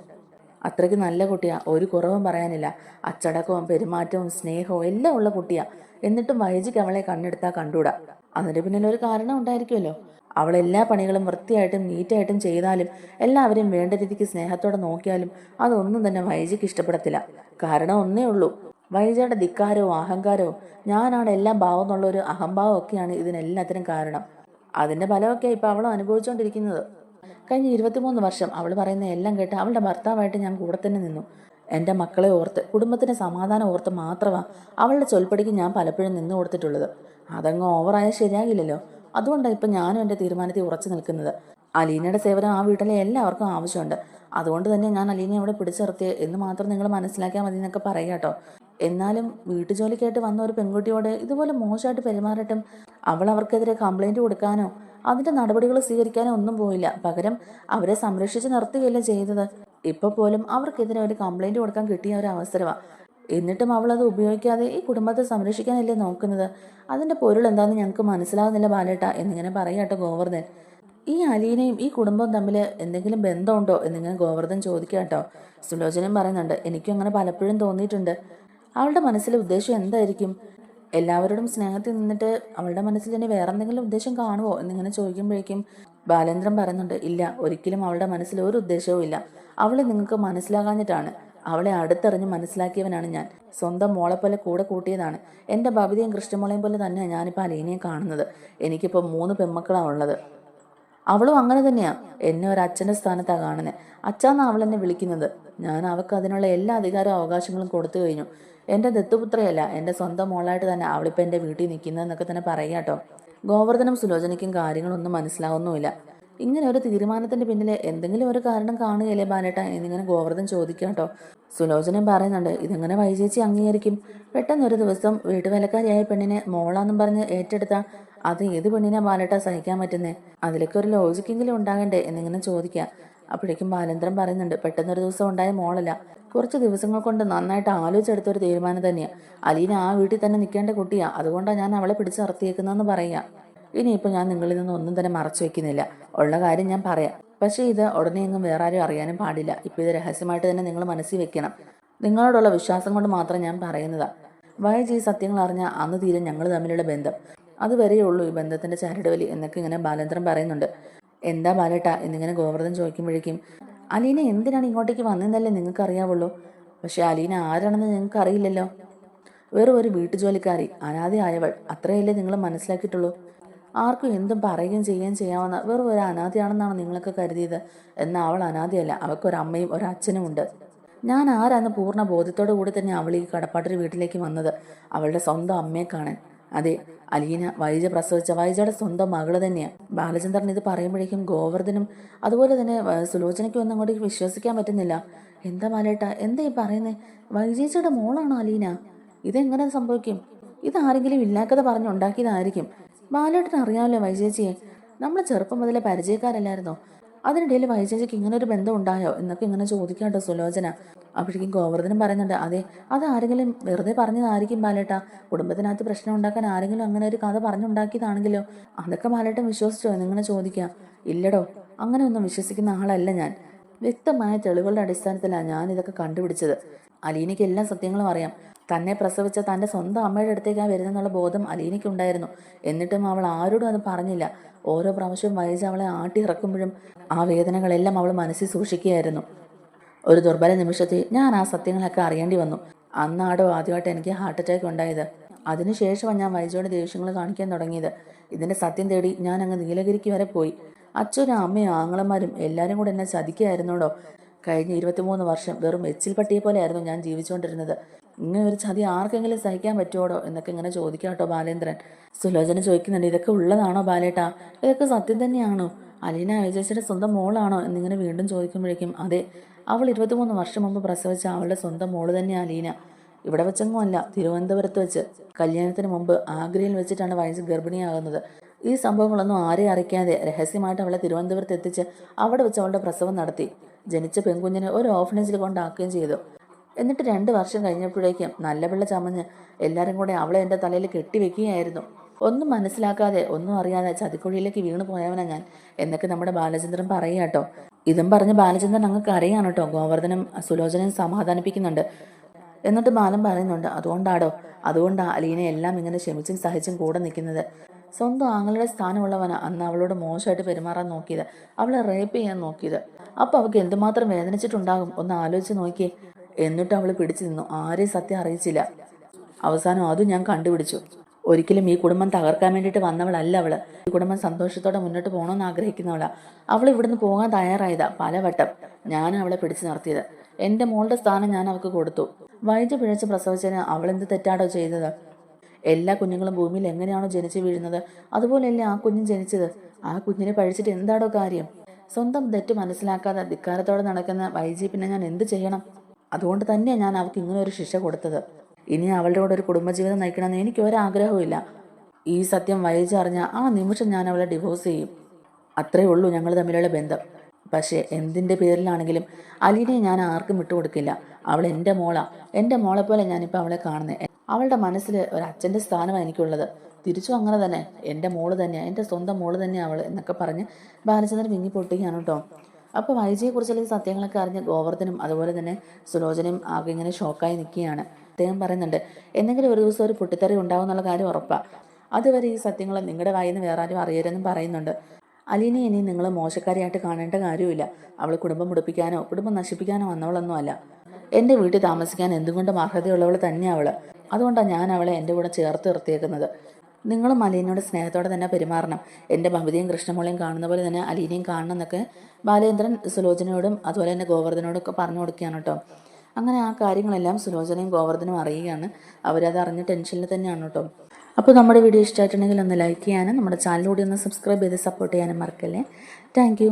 അത്രയ്ക്ക് നല്ല കുട്ടിയാ, ഒരു കുറവും പറയാനില്ല. അച്ചടക്കവും പെരുമാറ്റവും സ്നേഹവും എല്ലാം ഉള്ള കുട്ടിയാ. എന്നിട്ടും വൈജിക്ക് അവളെ കണ്ണെടുത്താൽ കണ്ടൂടാ. അതിൻ്റെ പിന്നിൽ ഒരു കാരണം ഉണ്ടായിരിക്കുമല്ലോ. അവൾ എല്ലാ പണികളും വൃത്തിയായിട്ടും നീറ്റായിട്ടും ചെയ്താലും എല്ലാവരെയും വേണ്ട രീതിക്ക് സ്നേഹത്തോടെ നോക്കിയാലും അതൊന്നും തന്നെ വൈജിക്ക് ഇഷ്ടപ്പെടത്തില്ല. കാരണം ഒന്നേ ഉള്ളൂ, വൈജയുടെ ധിക്കാരവും അഹങ്കാരവും ഞാനാണ് എല്ലാം ഭാവം എന്നുള്ള ഒരു അഹംഭാവം ഒക്കെയാണ് ഇതിനെല്ലാത്തിനും കാരണം. അതിൻ്റെ ഫലമൊക്കെ ഇപ്പം അവളും അനുഭവിച്ചുകൊണ്ടിരിക്കുന്നത്. കഴിഞ്ഞ 23 വർഷം അവൾ പറയുന്ന എല്ലാം കേട്ട് അവളുടെ ഭർത്താവായിട്ട് ഞാൻ കൂടെ തന്നെ നിന്നു. എൻ്റെ മക്കളെ ഓർത്ത് കുടുംബത്തിൻ്റെ സമാധാനം ഓർത്ത് മാത്രമാണ് അവളുടെ ചൊൽപ്പടിക്ക് ഞാൻ പലപ്പോഴും നിന്നു കൊടുത്തിട്ടുള്ളത്. അതങ്ങ് ഓവറായാൽ ശരിയാകില്ലല്ലോ. അതുകൊണ്ടാണ് ഇപ്പം ഞാനും എൻ്റെ തീരുമാനത്തിൽ ഉറച്ചു നിൽക്കുന്നത്. അലീനയുടെ സേവനം ആ വീട്ടിലെ എല്ലാവർക്കും ആവശ്യമുണ്ട്. അതുകൊണ്ട് തന്നെ ഞാൻ അലീനയെ അവിടെ പിടിച്ചു നിർത്തിയേ എന്ന് മാത്രം നിങ്ങൾ മനസ്സിലാക്കിയാൽ മതി എന്നൊക്കെ പറയാം കേട്ടോ. എന്നാലും വീട്ടുജോലിക്കായിട്ട് വന്ന ഒരു പെൺകുട്ടിയോട് ഇതുപോലെ മോശമായിട്ട് പെരുമാറട്ടും അവൾ അവർക്കെതിരെ കംപ്ലൈൻറ്റ് കൊടുക്കാനോ അതിൻ്റെ നടപടികൾ സ്വീകരിക്കാനോ ഒന്നും പോയില്ല. പകരം അവരെ സംരക്ഷിച്ച് നിർത്തുകയല്ലേ ചെയ്തത്. ഇപ്പോൾ പോലും അവർക്കെതിരെ ഒരു കംപ്ലൈൻറ്റ് കൊടുക്കാൻ കിട്ടിയ ഒരു അവസരമാണ്. എന്നിട്ടും അവളത് ഉപയോഗിക്കാതെ ഈ കുടുംബത്തെ സംരക്ഷിക്കാനല്ലേ നോക്കുന്നത്. അതിൻ്റെ പൊരുൾ എന്താണെന്ന് ഞങ്ങൾക്ക് മനസ്സിലാവുന്നില്ല ബാലേട്ട എന്നിങ്ങനെ പറയാട്ടോ ഗോവർദ്ധൻ. ഈ അലീനയും ഈ കുടുംബവും തമ്മിൽ എന്തെങ്കിലും ബന്ധമുണ്ടോ എന്നിങ്ങനെ ഗോവർദ്ധൻ ചോദിക്കാട്ടോ. സുലോചനയും പറയുന്നുണ്ട്, എനിക്കും അങ്ങനെ പലപ്പോഴും തോന്നിയിട്ടുണ്ട്. അവളുടെ മനസ്സിലെ ഉദ്ദേശം എന്തായിരിക്കും? എല്ലാവരോടും സ്നേഹത്തിൽ നിന്നിട്ട് അവളുടെ മനസ്സിൽ ഇനി വേറെ എന്തെങ്കിലും ഉദ്ദേശം കാണുമോ എന്നിങ്ങനെ ചോദിക്കുമ്പോഴേക്കും ബാലേന്ദ്രൻ പറയുന്നുണ്ട്, ഇല്ല, ഒരിക്കലും അവളുടെ മനസ്സിൽ ഒരു ഉദ്ദേശവും ഇല്ല. അവളെ നിങ്ങൾക്ക് മനസ്സിലാകാഞ്ഞിട്ടാണ്. അവളെ അടുത്തറിഞ്ഞ് മനസ്സിലാക്കിയവനാണ് ഞാൻ. സ്വന്തം മോളെ പോലെ കൂടെ കൂട്ടിയതാണ്. എൻ്റെ ബബിതയും കൃഷ്ണമോളെയും പോലെ തന്നെയാണ് ഞാനിപ്പോൾ അലീനയെ കാണുന്നത്. എനിക്കിപ്പോൾ 3 പെൺമക്കളാണ് ഉള്ളത്. അവളും അങ്ങനെ തന്നെയാണ്. എന്നെ ഒരു അച്ഛൻ്റെ സ്ഥാനത്താണ് കാണുന്നത്. അച്ഛാന്നാണ് അവൾ എന്നെ വിളിക്കുന്നത്. ഞാൻ അവൾക്ക് അതിനുള്ള എല്ലാ അധികാരവും അവകാശങ്ങളും കൊടുത്തു കഴിഞ്ഞു. എൻ്റെ ദത്തുപുത്രയല്ല, എൻ്റെ സ്വന്തം മോളായിട്ട് തന്നെ അവളിപ്പോൾ എൻ്റെ വീട്ടിൽ നിൽക്കുന്നതെന്നൊക്കെ തന്നെ പറയാം കേട്ടോ. ഗോവർദ്ധനും സുലോചനയ്ക്കും കാര്യങ്ങളൊന്നും മനസ്സിലാവുന്നുമില്ല. ഇങ്ങനെ ഒരു തീരുമാനത്തിന്റെ പിന്നിൽ എന്തെങ്കിലും ഒരു കാരണം കാണുകയല്ലേ ബാലേട്ട എന്നിങ്ങനെ ഗോവർദ്ധൻ ചോദിക്കാം കേട്ടോ. സുലോചനയും പറയുന്നുണ്ട്, ഇതെങ്ങനെ വൈചേച്ചി അംഗീകരിക്കും? പെട്ടെന്നൊരു ദിവസം വീട്ടുവേലക്കാരിയായ പെണ്ണിനെ മോളാന്നും പറഞ്ഞ് ഏറ്റെടുത്താ അത് ഏത് പെണ്ണിനാ ബാലേട്ട സഹിക്കാൻ പറ്റുന്നേ? അതിലൊക്കെ ഒരു ലോജിക്കെങ്കിലും ഉണ്ടാകണ്ടേ എന്നിങ്ങനെ ചോദിക്കാം. അപ്പോഴേക്കും ബാലേന്ദ്രൻ പറയുന്നുണ്ട്, പെട്ടെന്നൊരു ദിവസം ഉണ്ടായ മോളല്ല, കുറച്ച് ദിവസങ്ങൾ കൊണ്ട് നന്നായിട്ട് ആലോചിച്ചെടുത്തൊരു തീരുമാനം തന്നെയാണ്. അലീന ആ വീട്ടിൽ തന്നെ നിൽക്കേണ്ട കുട്ടിയാ, അതുകൊണ്ടാണ് ഞാൻ അവളെ പിടിച്ച് നിർത്തിയേക്കുന്നതെന്ന് പറയാ. ഇനിയിപ്പോൾ ഞാൻ നിങ്ങളിൽ നിന്ന് ഒന്നും തന്നെ മറച്ചു വെക്കുന്നില്ല. ഉള്ള കാര്യം ഞാൻ പറയാം. പക്ഷേ ഇത് ഉടനെ എങ്ങും വേറെ ആരും അറിയാനും പാടില്ല. ഇപ്പോൾ ഇത് രഹസ്യമായിട്ട് തന്നെ നിങ്ങൾ മനസ്സിൽ വെക്കണം. നിങ്ങളോടുള്ള വിശ്വാസം കൊണ്ട് മാത്രം ഞാൻ പറയുന്നതാ. വയജ് ഈ സത്യങ്ങൾ അറിഞ്ഞാൽ അന്ന് തീരെ ഞങ്ങൾ തമ്മിലുള്ള ബന്ധം. അതുവരെയേ ഉള്ളൂ ഈ ബന്ധത്തിന്റെ ചരടുവലി എന്നൊക്കെ ഇങ്ങനെ ബാലേന്ദ്രൻ പറയുന്നുണ്ട്. എന്താ ബാലേട്ട എന്നിങ്ങനെ ഗോവർദ്ധൻ ചോദിക്കുമ്പോഴേക്കും, അലീന എന്തിനാണ് ഇങ്ങോട്ടേക്ക് വന്നതെന്നല്ലേ നിങ്ങൾക്ക് അറിയാവുള്ളൂ. പക്ഷെ അലീന ആരാണെന്ന് നിങ്ങൾക്ക് അറിയില്ലല്ലോ. വെറും ഒരു വീട്ടുജോലിക്കാരി, അനാഥയായവൾ, അത്രയല്ലേ നിങ്ങൾ മനസ്സിലാക്കിയിട്ടുള്ളൂ. ആർക്കും എന്തും പറയുകയും ചെയ്യുകയും ചെയ്യാവുന്ന വെറും ഒരു അനാഥയാണെന്നാണ് നിങ്ങളൊക്കെ കരുതിയത്. എന്നാൽ അവൾ അനാഥയല്ല, അവൾക്കൊരമ്മയും ഒരച്ഛനും ഉണ്ട്. ഞാൻ ആരാന്ന് പൂർണ്ണ ബോധ്യത്തോടു കൂടി തന്നെ അവൾ ഈ കടപ്പാട്ടൊരു വീട്ടിലേക്ക് വന്നത് അവളുടെ സ്വന്തം അമ്മയെ കാണാൻ. അതെ, അലീന വൈജ പ്രസവിച്ച വൈജയുടെ സ്വന്തം മകള് തന്നെയാണ്. ബാലചന്ദ്രൻ ഇത് പറയുമ്പോഴേക്കും ഗോവർദ്ധനും അതുപോലെ തന്നെ സുലോചനയ്ക്കും ഒന്നും അങ്ങോട്ടേക്ക് വിശ്വസിക്കാൻ പറ്റുന്നില്ല. എന്താ ബാലേട്ട, എന്താ ഈ പറയുന്നേ? വൈജേച്ചിയുടെ മോളാണോ അലീന? ഇതെങ്ങനെ സംഭവിക്കും? ഇതാരെങ്കിലും ഇല്ലാക്കഥ പറഞ്ഞുണ്ടാക്കിയതായിരിക്കും. ബാലേട്ടൻ അറിയാമല്ലോ വൈജേച്ചിയെ, നമ്മൾ ചെറുപ്പം മുതലേ പരിചയക്കാരല്ലായിരുന്നോ? അതിനിടയിൽ വൈജേച്ചിക്ക് ഇങ്ങനെ ഒരു ബന്ധം ഉണ്ടായോ എന്നൊക്കെ ഇങ്ങനെ ചോദിക്കാട്ടോ സുലോചന. അപ്പോഴേക്കും ഗോവർദ്ധനം പറയുന്നുണ്ട്, അതെ, അത് ആരെങ്കിലും വെറുതെ പറഞ്ഞതായിരിക്കും ബാലേട്ട. കുടുംബത്തിനകത്ത് പ്രശ്നം ഉണ്ടാക്കാൻ ആരെങ്കിലും അങ്ങനെ ഒരു കഥ പറഞ്ഞുണ്ടാക്കിയതാണെങ്കിലോ? അതൊക്കെ ബാലേട്ടൻ വിശ്വസിച്ചോ എന്നിങ്ങനെ ചോദിക്കാം. ഇല്ലടോ, അങ്ങനെ ഒന്നും വിശ്വസിക്കുന്ന ആളല്ല ഞാൻ. വ്യക്തമായ തെളിവുകളുടെ അടിസ്ഥാനത്തിലാണ് ഞാൻ ഇതൊക്കെ കണ്ടുപിടിച്ചത്. അലീനയ്ക്ക് എല്ലാ സത്യങ്ങളും അറിയാം. തന്നെ പ്രസവിച്ച തൻ്റെ സ്വന്തം അമ്മയുടെ അടുത്തേക്കാണ് വരുന്നെന്നുള്ള ബോധം അലീനയ്ക്കുണ്ടായിരുന്നു. എന്നിട്ടും അവൾ ആരോടും അത് പറഞ്ഞില്ല. ഓരോ പ്രാവശ്യവും വൈജ അവളെ ആട്ടി ഇറക്കുമ്പോഴും ആ വേദനകളെല്ലാം അവൾ മനസ്സിൽ സൂക്ഷിക്കുകയായിരുന്നു. ഒരു ദുർബല നിമിഷത്തിൽ ഞാൻ ആ സത്യങ്ങളൊക്കെ അറിയേണ്ടി വന്നു. അന്നാടോ ആദ്യമായിട്ട് എനിക്ക് ഹാർട്ട് അറ്റാക്ക് ഉണ്ടായത്. അതിനുശേഷമാണ് ഞാൻ വൈജയുടെ ദേഷ്യങ്ങൾ കാണിക്കാൻ തുടങ്ങിയത്. ഇതിൻ്റെ സത്യം തേടി ഞാൻ അങ്ങ് നീലഗിരിക്ക് വരെ പോയി. അച്ഛനും അമ്മയും ആങ്ങളമാരും എല്ലാവരും കൂടെ എന്നെ ചതിക്കുകയായിരുന്നോടോ. കഴിഞ്ഞ 23 വർഷം വെറും എച്ചിൽ പട്ടിയെ പോലെയായിരുന്നു ഞാൻ ജീവിച്ചുകൊണ്ടിരുന്നത്. ഇങ്ങനെ ഒരു ചതി ആർക്കെങ്കിലും സഹിക്കാൻ പറ്റുമോടോ എന്നൊക്കെ ഇങ്ങനെ ചോദിക്കാട്ടോ ബാലേന്ദ്രൻ. സുലോചന ചോദിക്കുന്നുണ്ട്, ഇതൊക്കെ ഉള്ളതാണോ ബാലേട്ടാ? ഇതൊക്കെ സത്യം തന്നെയാണോ? അലീന വൈജേച്ചിയുടെ സ്വന്തം മോളാണോ എന്നിങ്ങനെ വീണ്ടും ചോദിക്കുമ്പോഴേക്കും, അതെ, അവൾ 23 വർഷം മുമ്പ് പ്രസവിച്ച അവളുടെ സ്വന്തം മോള് തന്നെയാണ് അലീന. ഇവിടെ വെച്ചെങ്ങും അല്ല, തിരുവനന്തപുരത്ത് വെച്ച്. കല്യാണത്തിന് മുമ്പ് ആഗ്രയിൽ വെച്ചിട്ടാണ് വൈജ് ഗർഭിണിയാകുന്നത്. ഈ സംഭവങ്ങളൊന്നും ആരെയും അറിയിക്കാതെ രഹസ്യമായിട്ട് അവളെ തിരുവനന്തപുരത്ത് എത്തിച്ച് അവിടെ വെച്ച് അവളുടെ പ്രസവം നടത്തി. ജനിച്ച പെൺകുഞ്ഞിനെ ഒരു ഓർഫനേജിൽ കൊണ്ടാക്കുകയും ചെയ്തു. എന്നിട്ട് 2 വർഷം കഴിഞ്ഞപ്പോഴേക്കും നല്ല പിള്ള ചമഞ്ഞ് എല്ലാവരും കൂടെ അവളെ എൻ്റെ തലയിൽ കെട്ടിവെക്കുകയായിരുന്നു. ഒന്നും മനസ്സിലാക്കാതെ ഒന്നും അറിയാതെ ചതിക്കുഴിയിലേക്ക് വീണു പോയവനാ ഞാൻ എന്നൊക്കെ നമ്മുടെ ബാലചന്ദ്രൻ പറയുക കേട്ടോ. ഇതും പറഞ്ഞ് ബാലചന്ദ്രൻ അങ്ങ് കരയാണ് കേട്ടോ. ഗോവർദ്ധനും സുലോചനയും സമാധാനിപ്പിക്കുന്നുണ്ട്. എന്നിട്ട് ബാലൻ പറയുന്നുണ്ട്, അതുകൊണ്ടാ അലീന എല്ലാം ഇങ്ങനെ ക്ഷമിച്ചും സഹിച്ചും കൂടെ നിൽക്കുന്നത്. സ്വന്തം ആങ്ങളുടെ സ്ഥാനമുള്ളവനാ അന്ന് അവളോട് മോശമായിട്ട് പെരുമാറാൻ നോക്കിയത്, അവളെ റേപ്പ് ചെയ്യാൻ നോക്കിയത്. അപ്പോൾ അവൾക്ക് എന്തുമാത്രം വേദനിച്ചിട്ടുണ്ടാകും ഒന്ന് ആലോചിച്ച് നോക്കിയേ. എന്നിട്ട് അവൾ പിടിച്ചു നിന്നു, ആരെയും സത്യം അറിയിച്ചില്ല. അവസാനം അതും ഞാൻ കണ്ടുപിടിച്ചു. ഒരിക്കലും ഈ കുടുംബം തകർക്കാൻ വേണ്ടിയിട്ട് വന്നവളല്ല അവള്. ഈ കുടുംബം സന്തോഷത്തോടെ മുന്നോട്ട് പോകണമെന്ന് ആഗ്രഹിക്കുന്നവളാ. അവൾ ഇവിടുന്ന് പോകാൻ തയ്യാറായതാ പലവട്ടം. ഞാൻ അവളെ പിടിച്ചു നിർത്തിയത്. എൻ്റെ മോളുടെ സ്ഥാനം ഞാൻ അവൾക്ക് കൊടുത്തു. വൈദ്യ പിഴച്ച് പ്രസവിച്ചതിന് അവൾ എന്ത് തെറ്റാടോ ചെയ്തത്? എല്ലാ കുഞ്ഞുങ്ങളും ഭൂമിയിൽ എങ്ങനെയാണോ ജനിച്ചു വീഴുന്നത് അതുപോലെയല്ലേ ആ കുഞ്ഞും ജനിച്ചത്. ആ കുഞ്ഞിനെ പഴിച്ചിട്ട് എന്താടോ കാര്യം? സ്വന്തം തെറ്റ് മനസ്സിലാക്കാതെ ധിക്കാരത്തോടെ നടക്കുന്ന വൈജി പിന്നെ ഞാൻ എന്ത് ചെയ്യണം? അതുകൊണ്ട് തന്നെയാണ് ഞാൻ അവൾക്ക് ഇങ്ങനെ ഒരു ശിക്ഷ കൊടുത്തത്. ഇനി അവളുടെ കൂടെ ഒരു കുടുംബജീവിതം നയിക്കണമെന്ന് എനിക്ക് ഒരാഗ്രഹവും. ഈ സത്യം വൈജി അറിഞ്ഞ ആ നിമിഷം ഞാൻ അവളെ ഡിവോഴ്സ് ചെയ്യും. അത്രേ ഉള്ളൂ ഞങ്ങൾ തമ്മിലുള്ള ബന്ധം. പക്ഷേ എന്തിൻ്റെ പേരിലാണെങ്കിലും അലീനയെ ഞാൻ ആർക്കും വിട്ടുകൊടുക്കില്ല. അവൾ എൻ്റെ മോളാ, എൻ്റെ മോളെ പോലെ ഞാനിപ്പോൾ അവളെ കാണുന്നത്. അവളുടെ മനസ്സിൽ ഒരു അച്ഛൻ്റെ സ്ഥാനമാണ് എനിക്കുള്ളത്. തിരിച്ചും അങ്ങനെ തന്നെ, എൻ്റെ മോള് തന്നെയാണ്, എൻ്റെ സ്വന്തം മോള് തന്നെയാണ് അവൾ എന്നൊക്കെ പറഞ്ഞ് ബാലചന്ദ്രൻ വിങ്ങി പൊട്ടുകയാണ് കേട്ടോ. അപ്പോൾ വൈജയെക്കുറിച്ചുള്ള ഈ സത്യങ്ങളൊക്കെ അറിഞ്ഞ് ഗോവർദ്ധനും അതുപോലെ തന്നെ സുലോചനയും ആകെ ഇങ്ങനെ ഷോക്കായി നിൽക്കുകയാണ്. അദ്ദേഹം പറയുന്നുണ്ട്, എന്തെങ്കിലും ഒരു ദിവസം ഒരു പൊട്ടിത്തെറി ഉണ്ടാവും എന്നുള്ള കാര്യം ഉറപ്പാണ്. അതുവരെ ഈ സത്യങ്ങൾ നിങ്ങളുടെ വായിൽ നിന്ന് വേറെ ആരും അറിയരുതെന്നും പറയുന്നുണ്ട്. അലീനെ ഇനി നിങ്ങൾ മോശക്കാരിയായിട്ട് കാണേണ്ട കാര്യമില്ല. അവൾ കുടുംബം മുടിപ്പിക്കാനോ കുടുംബം നശിപ്പിക്കാനോ വന്നവളൊന്നും അല്ല. എൻ്റെ വീട്ടിൽ താമസിക്കാൻ എന്തുകൊണ്ടും അർഹതയുള്ളവൾ തന്നെയാണ് അവൾ. അതുകൊണ്ടാണ് ഞാൻ അവളെ എൻ്റെ കൂടെ ചേർത്ത് നിർത്തിയേക്കുന്നത്. നിങ്ങളും അലീനയോട് സ്നേഹത്തോടെ തന്നെ പെരുമാറണം. എൻ്റെ ഭവിതയും കൃഷ്ണമോളെയും കാണുന്ന പോലെ തന്നെ അലീനയും കാണണം എന്നൊക്കെ ബാലേന്ദ്രൻ സുലോചനയോടും അതുപോലെ തന്നെ ഗോവർദ്ധനോടും ഒക്കെ പറഞ്ഞു കൊടുക്കുകയാണ് കേട്ടോ. അങ്ങനെ ആ കാര്യങ്ങളെല്ലാം സുലോചനയും ഗോവർദ്ധനും അറിയുകയാണ്. അവരത് അറിഞ്ഞ് ടെൻഷനിൽ തന്നെയാണ് കേട്ടോ. അപ്പോൾ നമ്മുടെ വീഡിയോ ഇഷ്ടമായിട്ടുണ്ടെങ്കിൽ ഒന്ന് ലൈക്ക് ചെയ്യാനും നമ്മുടെ ചാനലിലൂടെ ഒന്ന് സബ്സ്ക്രൈബ് ചെയ്ത് സപ്പോർട്ട് ചെയ്യാനും മറക്കല്ലേ. താങ്ക്